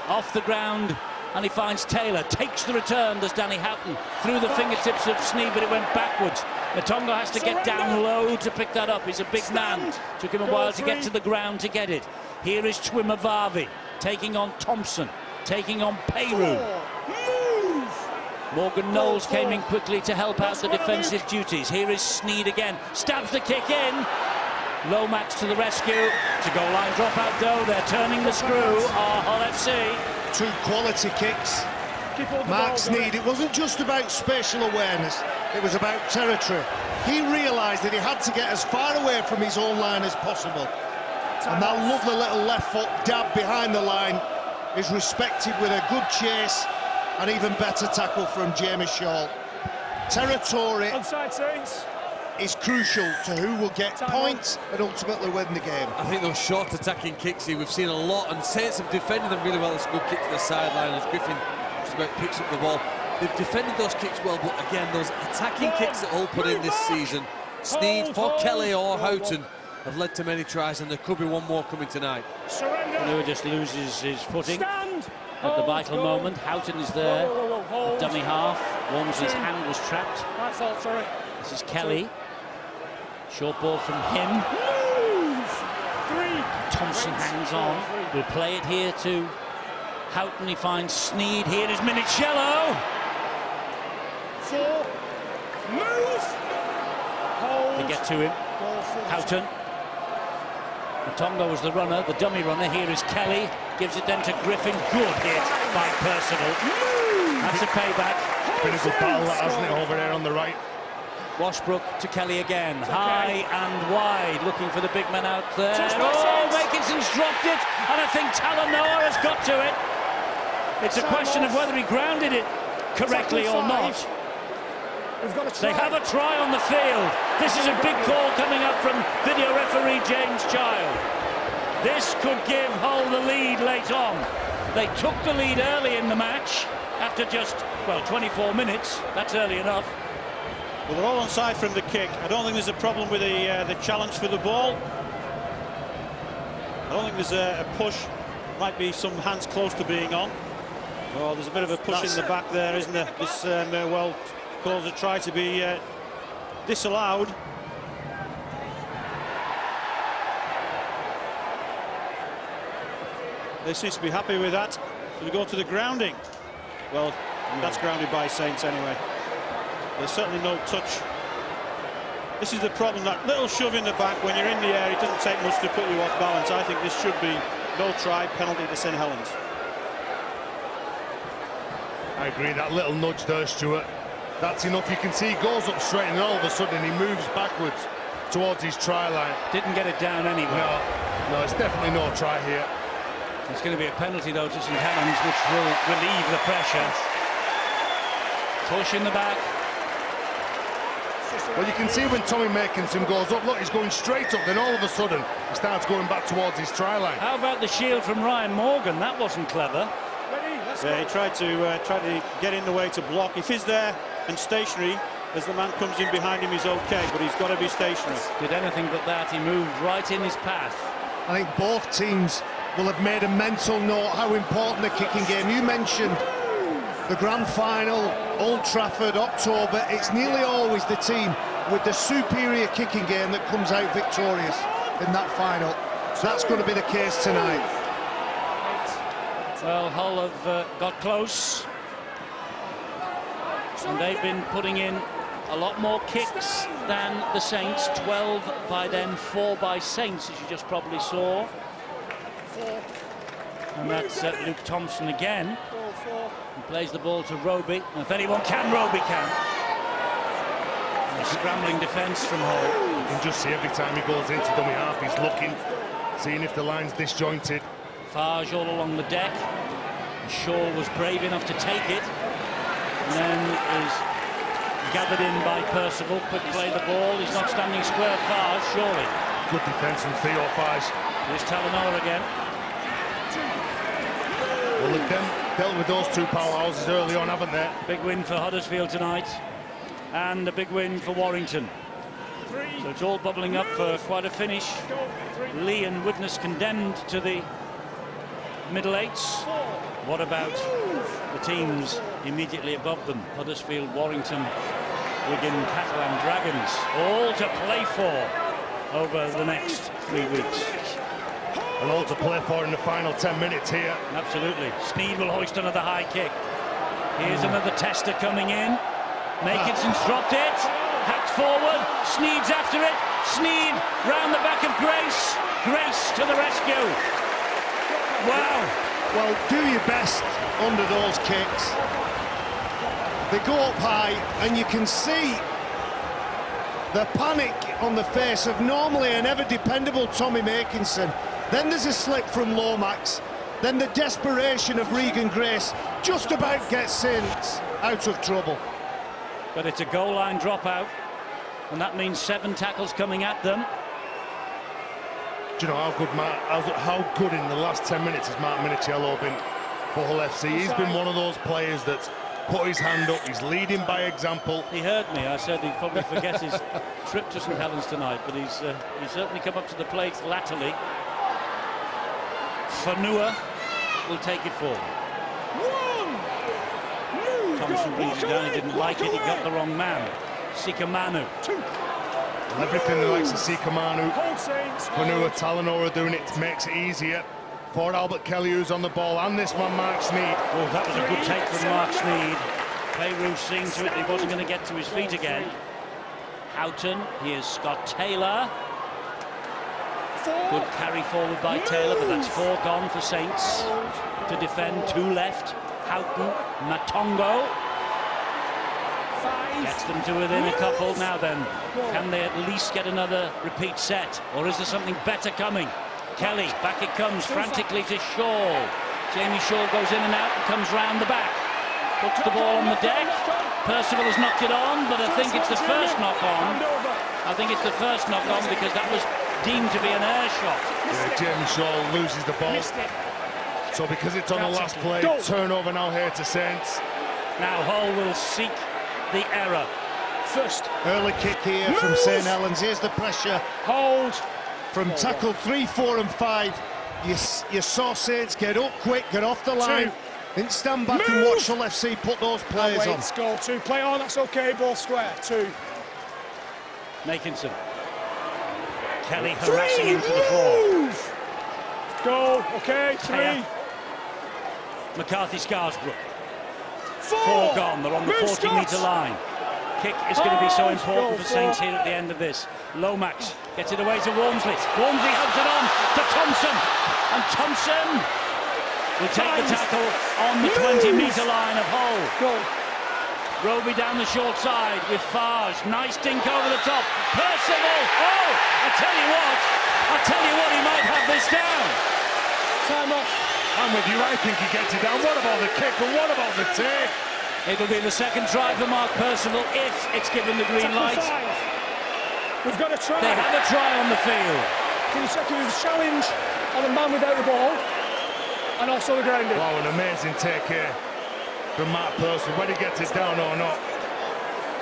Speaker 1: off the ground, and he finds Taylor. Takes the return, does Danny Houghton, through the fingertips of Sneed, but it went backwards. Matongo has to get down low to pick that up. He's a big man. Took him a while to get to the ground to get it. Here is Chwimavavi taking on Thompson, taking on Peyru. Morgan Knowles came in quickly to help out the defensive duties. Here is Sneed again. Stabs the kick in. Lomax to the rescue. It's a goal line dropout though. They're turning the screw. Hull FC.
Speaker 3: 2 quality kicks. Mark Sneed, it wasn't just about spatial awareness, it was about territory. He realised that he had to get as far away from his own line as possible. And that lovely little left foot dab behind the line is respected with a good chase and even better tackle from Jamie Shaw. Territory is crucial to who will get points and ultimately win the game.
Speaker 4: I think those short attacking kicks here, we've seen a lot, and Saints have defended them really well. It's a good kick to the sideline as Griffin just about picks up the ball. They've defended those kicks well, but again, those attacking kicks that Hull put in this season, Sneed for Kelly or Houghton, have led to many tries, and there could be one more coming tonight.
Speaker 1: Lua just loses his footing at the vital moment. Houghton is there, the dummy half. Walmsley's hand was trapped. This is Kelly. Short ball from him. Thompson hangs on. Will play it here to Houghton. He finds Sneed. Here is Minicello. They get to him. Houghton. Matongo was the runner, the dummy runner. Here is Kelly. Gives it then to Griffin. Good hit by Percival. That's a payback.
Speaker 2: It's been a good battle, hasn't it, over there on the right.
Speaker 1: Washbrook to Kelly again. High and wide, looking for the big man out there. Oh, Makinson's dropped it, and I think Talanoa has got to it. It's a question of whether he grounded it correctly or not. They have a try on the field. This is a big call coming up from video referee James Child. This could give Hull the lead late on. They took the lead early in the match after just, well, 24 minutes. That's early enough.
Speaker 6: Well, they're all onside from the kick. I don't think there's a problem with the challenge for the ball. I don't think there's a push. Might be some hands close to being on. Oh, there's a bit of a push in the back there, isn't there? This may well cause a try to be disallowed. They seem to be happy with that. So we go to the grounding. Well, that's grounded by Saints anyway. There's certainly no touch. This is the problem, that little shove in the back when you're in the air. It doesn't take much to put you off balance. I think this should be no try, penalty to St Helens.
Speaker 2: I agree, that little nudge there, Stuart. That's enough. You can see he goes up straight and all of a sudden he moves backwards towards his try line.
Speaker 1: Didn't get it down anyway.
Speaker 2: No, it's definitely no try here.
Speaker 1: It's going to be a penalty though to St Helens, which will relieve the pressure. Push in the back.
Speaker 2: Well, you can see when Tommy Makinson goes up, look, he's going straight up, then all of a sudden he starts going back towards his try line.
Speaker 1: How about the shield from Ryan Morgan? That wasn't clever.
Speaker 6: Yeah, he tried to get in the way to block. If he's there and stationary, as the man comes in behind him, he's okay, but he's got to be stationary.
Speaker 1: Did anything but that. He moved right in his path.
Speaker 3: I think both teams will have made a mental note how important the kicking game. You mentioned the grand final, Old Trafford, October. It's nearly always the team with the superior kicking game that comes out victorious in that final. So that's going to be the case tonight.
Speaker 1: Well, Hull have got close. And they've been putting in a lot more kicks than the Saints. 12 by them, 4 by Saints, as you just probably saw. And that's Luke Thompson again. He plays the ball to Roby. And if anyone can, Roby can. And a scrambling defence from Hull.
Speaker 2: You can just see every time he goes into dummy half, he's looking, seeing if the line's disjointed.
Speaker 1: Farge all along the deck. Shaw was brave enough to take it. And then is gathered in by Percival. Quick play the ball. He's not standing square. Farge, surely.
Speaker 2: Good defence from Theo Farge.
Speaker 1: Here's Talanoa again.
Speaker 2: Well, they've dealt with those two powerhouses early on, haven't they?
Speaker 1: Big win for Huddersfield tonight. And a big win for Warrington. So it's all bubbling up for quite a finish. Lee and Widnes condemned to the middle eights. What about the teams immediately above them? Huddersfield, Warrington, Wigan, Catalan Dragons, all to play for over the next 3 weeks.
Speaker 2: And all to play for in the final 10 minutes here.
Speaker 1: Absolutely. Sneed will hoist another high kick. Here's another tester coming in. Makinson's dropped it. Hacked forward. Sneed's after it. Sneed round the back of Grace. Grace to the rescue. Wow.
Speaker 3: Well, do your best under those kicks. They go up high, and you can see the panic on the face of normally an ever-dependable Tommy Makinson. Then there's a slip from Lomax. Then the desperation of Regan Grace just about gets Saints out of trouble.
Speaker 1: But it's a goal line dropout, and that means 7 tackles coming at them.
Speaker 2: Do you know how good in the last 10 minutes has Mark Minichiello been for Hull FC? He's been one of those players that's put his hand up. He's leading by example.
Speaker 1: He heard me. I said he'd probably forget his trip to St Helens tonight, but he's certainly come up to the plate latterly. Fanua will take it forward. Thompson brings it down. He didn't like it. He got the wrong man. Sikamanu.
Speaker 2: Everything the likes of Sikamanu, Fanua, Talanoa are doing it makes it easier for Albert Kelly, who's on the ball, and this one, Mark Sneed.
Speaker 1: Oh, that was a good take from Mark Sneed. Beirut seeing to it he wasn't going to get to his feet again. Houghton, here's Scott Taylor. Good carry forward by Taylor, but that's 4 gone for Saints to defend. 2 left. Houghton, Matongo. Gets them to within a couple. Now then, can they at least get another repeat set? Or is there something better coming? Kelly, back it comes frantically to Shaw. Jamie Shaw goes in and out and comes round the back. Puts the ball on the deck. Percival has knocked it on, but I think it's the first knock on. I think it's the first knock on because that was deemed to be an air shot.
Speaker 2: Yeah, Jamie Shaw loses the ball. So because it's on the last play, turnover now here to Saints.
Speaker 1: Now Hull will seek the error.
Speaker 3: First early kick here from St Helens. Here's the pressure.
Speaker 5: Hold.
Speaker 3: From tackle 3, 4 and 5. You saw Saints get up quick, get off the line. Didn't stand back and watch Hull FC put those players on.
Speaker 5: Let's go. 2. Play on, that's okay. Ball square. 2.
Speaker 1: Makinson. Kelly harassing him to the floor.
Speaker 5: Go. Okay. 3.
Speaker 1: McCarthy Scarsbrook. 4 gone. They're on the 40-metre line. Kick is going to be so important for Saints here at the end of this. Lomax gets it away to Walmsley. Walmsley helps it on to Thompson. And Thompson will take the tackle on the 20-metre line of Hull. Roby down the short side with Farge. Nice dink over the top. Percival. Oh, I tell you what, he might have this down.
Speaker 5: Time off.
Speaker 2: I'm with you. I think he gets it down. What about the kick and what about the take?
Speaker 1: It'll be the second try for Mark Percival if it's given the green light.
Speaker 5: We've got a try.
Speaker 1: They have a try on the field.
Speaker 5: Can you second a challenge on a man without the ball and also the grounding?
Speaker 2: Wow, an amazing take here from Mark Percival. Whether he gets it down or not.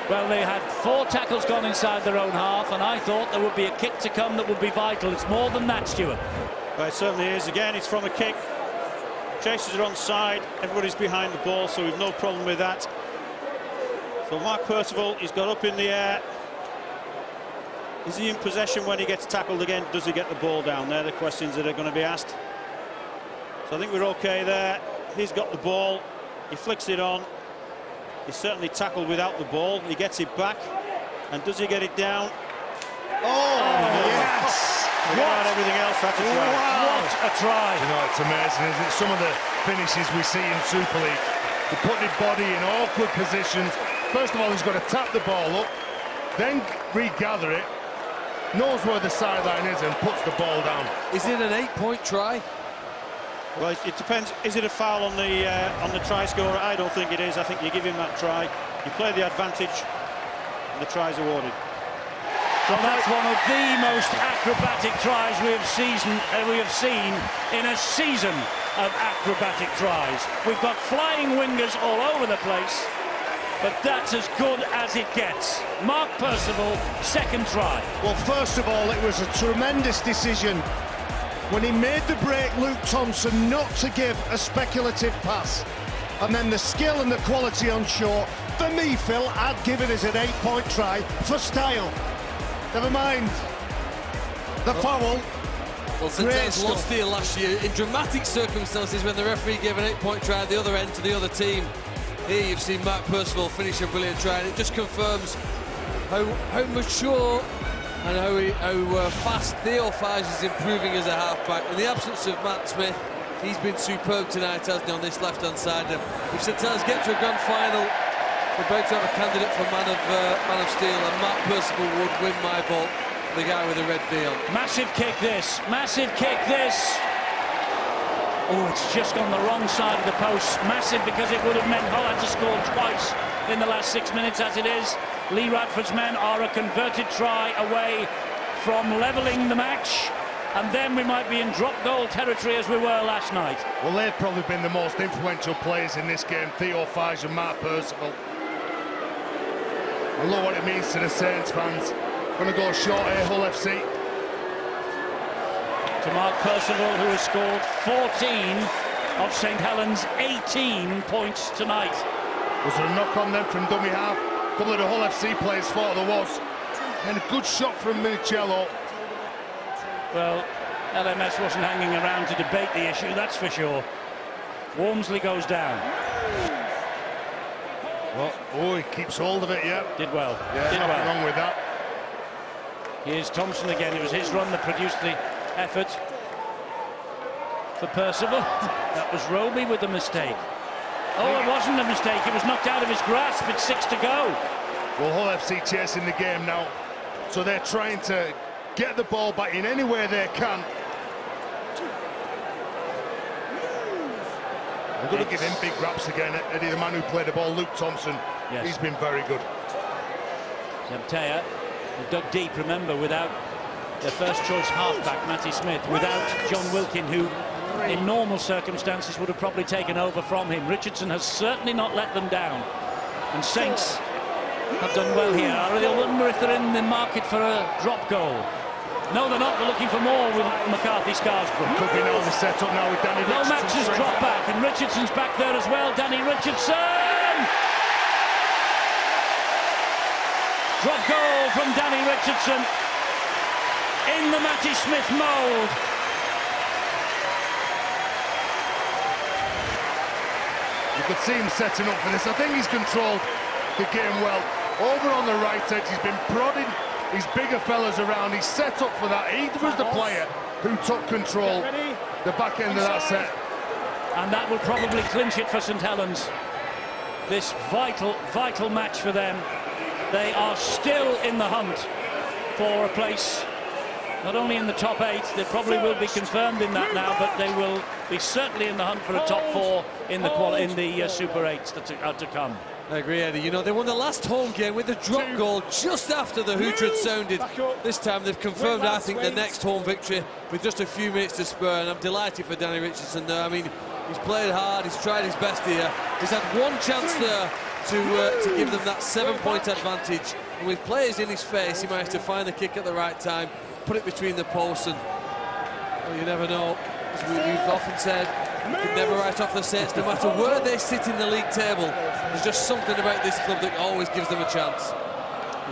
Speaker 1: Well, they had 4 tackles gone inside their own half, and I thought there would be a kick to come that would be vital. It's more than that, Stuart.
Speaker 6: Well, it certainly is. Again, it's from a kick. Chasers are on side, everybody's behind the ball, so we've no problem with that. So Mark Percival, he's got up in the air. Is he in possession when he gets tackled again? Does he get the ball down? They're the questions that are going to be asked. So I think we're okay there. He's got the ball, he flicks it on. He's certainly tackled without the ball. He gets it back, and does he get it down?
Speaker 3: Oh, yes!
Speaker 6: Forget about everything else, that's a try.
Speaker 3: Wow.
Speaker 1: What a try!
Speaker 2: You know, it's amazing, isn't it? Some of the finishes we see in Super League. He put his body in awkward positions. First of all, he's got to tap the ball up, then regather it, knows where the sideline is and puts the ball down.
Speaker 4: Is it an 8-point try?
Speaker 6: Well, it depends. Is it a foul on the try scorer? I don't think it is. I think you give him that try, you play the advantage, and the try's awarded.
Speaker 1: Well, that's one of the most acrobatic tries we have seen in a season of acrobatic tries. We've got flying wingers all over the place. but that's as good as it gets. Mark Percival, second try.
Speaker 3: Well, first of all, it was a tremendous decision when he made the break, Luke Thompson, not to give a speculative pass. And then the skill and the quality on short. For me, Phil, I'd give it as an 8-point try for style. Never mind the foul.
Speaker 4: Well, St Helens lost here last year in dramatic circumstances when the referee gave an 8-point try at the other end to the other team. Here you've seen Mark Percival finish a brilliant try, and it just confirms how mature and how fast Theo Fage is improving as a half-back. In the absence of Matt Smith, he's been superb tonight, hasn't he, on this left-hand side. If St Helens get to a grand final, we're about to have a candidate for man of steel, and Mark Percival would win my vote. The guy with the red veil.
Speaker 1: Massive kick this, massive kick this. Oh, it's just gone the wrong side of the post. Massive, because it would have meant Hull had to score twice in the last 6 minutes. As it is, Lee Radford's men are a converted try away from levelling the match, and then we might be in drop goal territory as we were last night.
Speaker 2: Well, they've probably been the most influential players in this game, Theo Fage and Mark Percival. I know what it means to the Saints fans. Going to go short here, Hull FC.
Speaker 1: To Mark Percival, who has scored 14 of St Helens' 18 points tonight.
Speaker 2: Was there a knock on them from dummy half? A couple of the Hull FC players thought there was. And a good shot from Minicello.
Speaker 1: Well, LMS wasn't hanging around to debate the issue, that's for sure. Wormsley goes down.
Speaker 2: Well, oh, he keeps hold of it, yeah.
Speaker 1: Did well.
Speaker 2: Yeah,
Speaker 1: did
Speaker 2: nothing
Speaker 1: well.
Speaker 2: wrong with that.
Speaker 1: Here's Thompson again. It was his run that produced the effort for Percival. That was Roby with the mistake. Oh, it wasn't a mistake. It was knocked out of his grasp. It's 6 to go.
Speaker 2: Well, Hull FC chasing the game now. So they're trying to get the ball back in any way they can. We're going to give him big raps again. Eddie, the man who played the ball, Luke Thompson.
Speaker 1: Yes.
Speaker 2: He's been very good.
Speaker 1: Zemtea dug deep, remember, without their first choice halfback, Matty Smith, without John Wilkin, who in normal circumstances would have probably taken over from him. Richardson has certainly not let them down, and Saints have done well here. I really wonder if they're in the market for a drop goal. No, they're not. They're looking for more with McCarthy Scarsbrook.
Speaker 2: Could be now the set up now with Danny Richardson.
Speaker 1: Lomax has dropped back, and Richardson's back there as well. Danny Richardson! Drop goal from Danny Richardson in the Matty Smith mould.
Speaker 2: You could see him setting up for this. I think he's controlled the game well. Over on the right edge, he's been prodding his bigger fellas around. He's set up for that. He was the player who took control the back end of that set.
Speaker 1: And that will probably clinch it for St Helens. This vital, vital match for them. They are still in the hunt for a place, not only in the top 8, they probably will be confirmed in that now, but they will be certainly in the hunt for a top 4 in the Super 8s that are to come.
Speaker 4: I agree, Eddie. You know, they won the last home game with a drop goal just after the hooter had sounded. This time they've confirmed, I think, the next home victory with just a few minutes to spare, and I'm delighted for Danny Richardson there. I mean, he's played hard, he's tried his best here. He's had one chance there to give them that 7-point advantage, and with players in his face, he managed to find the kick at the right time, put it between the posts, and well, you never know. As we've often said, you can never write off the Saints, no matter where they sit in the league table. There's just something about this club that always gives them a chance.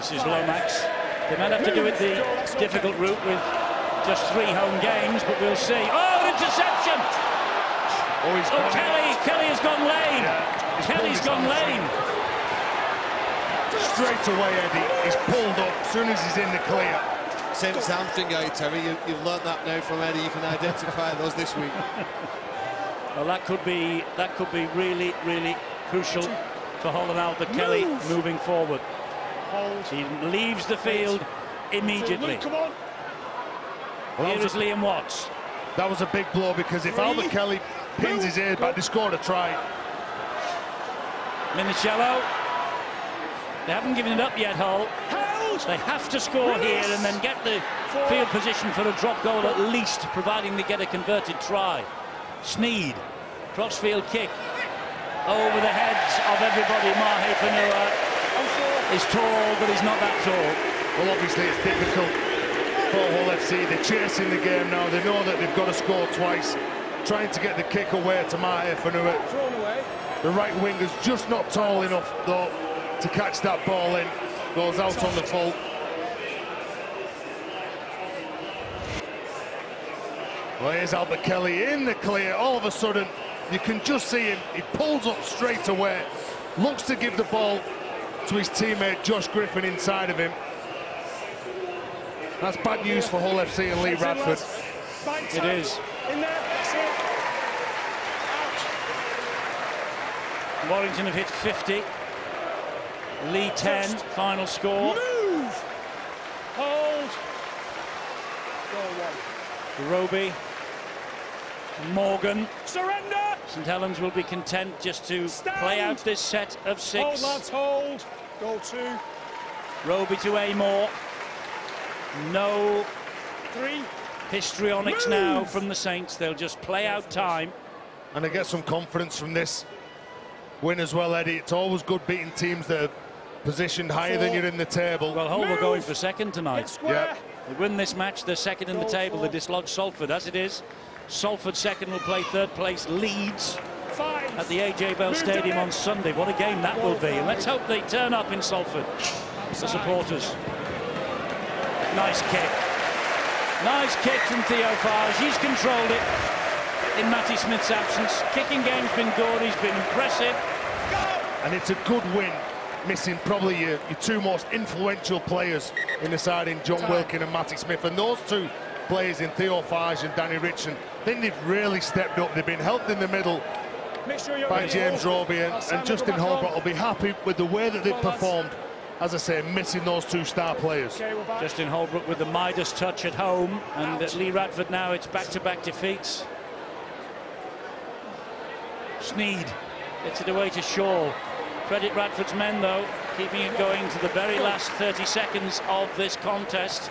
Speaker 1: This is Lomax. They might have to do it the difficult route with just 3 home games, but we'll see. Oh, an interception! Oh, Kelly has gone lame.
Speaker 2: Yeah,
Speaker 1: Kelly's gone lame.
Speaker 2: Straight away, Eddie, he's pulled up as soon as he's in the clear.
Speaker 3: Saints hamstring out, Terry. You've learnt that now from Eddie. You can identify those this week.
Speaker 1: Well, that could be really, really crucial for Hull and Albert Kelly moving forward. He leaves the field immediately. Here is Liam Watts.
Speaker 2: That was a big blow, because if Albert Kelly pins his ear back, they scored a try. Minicello.
Speaker 1: They haven't given it up yet, Hull. They have to score here and then get the field position for a drop goal at least, providing they get a converted try. Sneed, crossfield kick. over the heads of everybody. Mahe Fanua is tall, but he's not that tall.
Speaker 2: Well, obviously it's difficult for Hull FC. They're chasing the game now. They know that they've got to score twice. Trying to get the kick away to Mahe Fanua. The right winger's just not tall enough, though, to catch that ball in. Goes out on the full. Well, here's Albert Kelly in the clear. All of a sudden, you can just see him. He pulls up straight away. Looks to give the ball to his teammate Josh Griffin inside of him. That's bad news for Hull FC and Lee Radford.
Speaker 1: It is. Warrington have hit 50. Lee 10, final score.
Speaker 5: Move! Hold!
Speaker 1: Roby, Morgan.
Speaker 5: Surrender!
Speaker 1: St Helens will be content just to play out this set of 6.
Speaker 5: Hold, lads, hold. Goal 2.
Speaker 1: Roby to Amor. No
Speaker 5: 3.
Speaker 1: histrionics now from the Saints. They'll just play out time.
Speaker 2: And I get some confidence from this win as well, Eddie. It's always good beating teams that are positioned higher than you in the table.
Speaker 1: Well, Hull were going for second tonight.
Speaker 2: Yeah.
Speaker 1: They win this match, they're second in the table. They dislodge Salford as it is. Salford second will play third place Leeds at the AJ Bell Stadium on Sunday. What a game that will be. And let's hope they turn up in Salford, the supporters. Nice kick. Nice kick from Theo Farge. He's controlled it in Matty Smith's absence. Kicking game's been good, he's been impressive.
Speaker 2: And it's a good win, missing probably your 2 most influential players in the side in John Wilkin and Matty Smith. And those 2 players in Theo Farge and Danny Richardson, I think they've really stepped up. They've been helped in the middle by James Roby, and Justin Holbrook will be happy with the way that they've performed. As I say, missing those 2 star players.
Speaker 1: Justin Holbrook with the Midas touch at home, and at Lee Radford now it's back-to-back defeats. Sneed gets it away to Shaw. Credit Radford's men, though, keeping it going to the very last 30 seconds of this contest.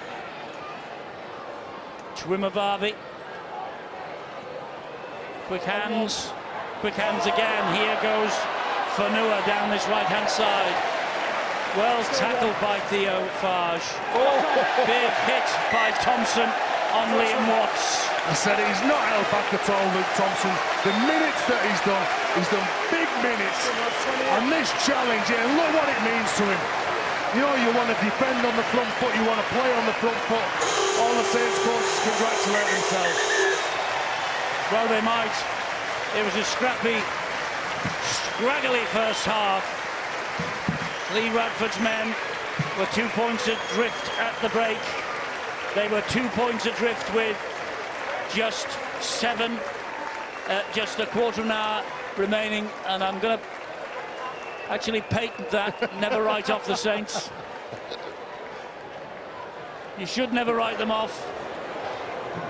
Speaker 1: Chwimavavi. Quick hands again. Here goes Fanua down this right-hand side. Well tackled by Theo Farge. Big hit by Thompson on Liam Watts.
Speaker 2: I said he's not held back at all, Luke Thompson. The minutes that he's done big minutes. And this challenge here, look what it means to him. You know, you want to defend on the front foot, you want to play on the front foot. All the Saints coaches congratulate themselves.
Speaker 1: Well, they might. It was a scrappy, scraggly first half. Lee Radford's men were 2 points adrift at the break. They were 2 points adrift with just a quarter of an hour remaining, and I'm going to actually patent that. Never write off the Saints. You should never write them off.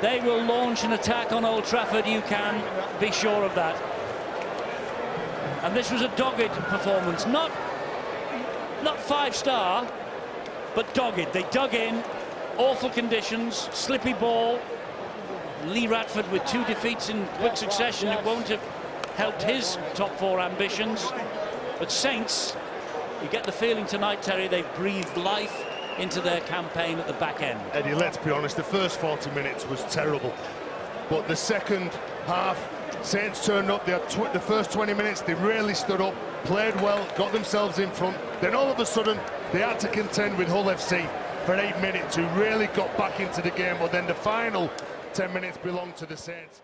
Speaker 1: They will launch an attack on Old Trafford, you can be sure of that. And this was a dogged performance, not 5-star, but dogged. They dug in, awful conditions, slippy ball. Lee Radford with 2 defeats in quick succession. It won't have helped his top 4 ambitions. But Saints, you get the feeling tonight, Terry, they've breathed life into their campaign at the back end.
Speaker 2: Eddie, let's be honest, the first 40 minutes was terrible. But the second half, Saints turned up. They had the first 20 minutes, they really stood up, played well, got themselves in front. Then all of a sudden, they had to contend with Hull FC for 8 minutes, who really got back into the game. But then the final 10 minutes belonged to the Saints.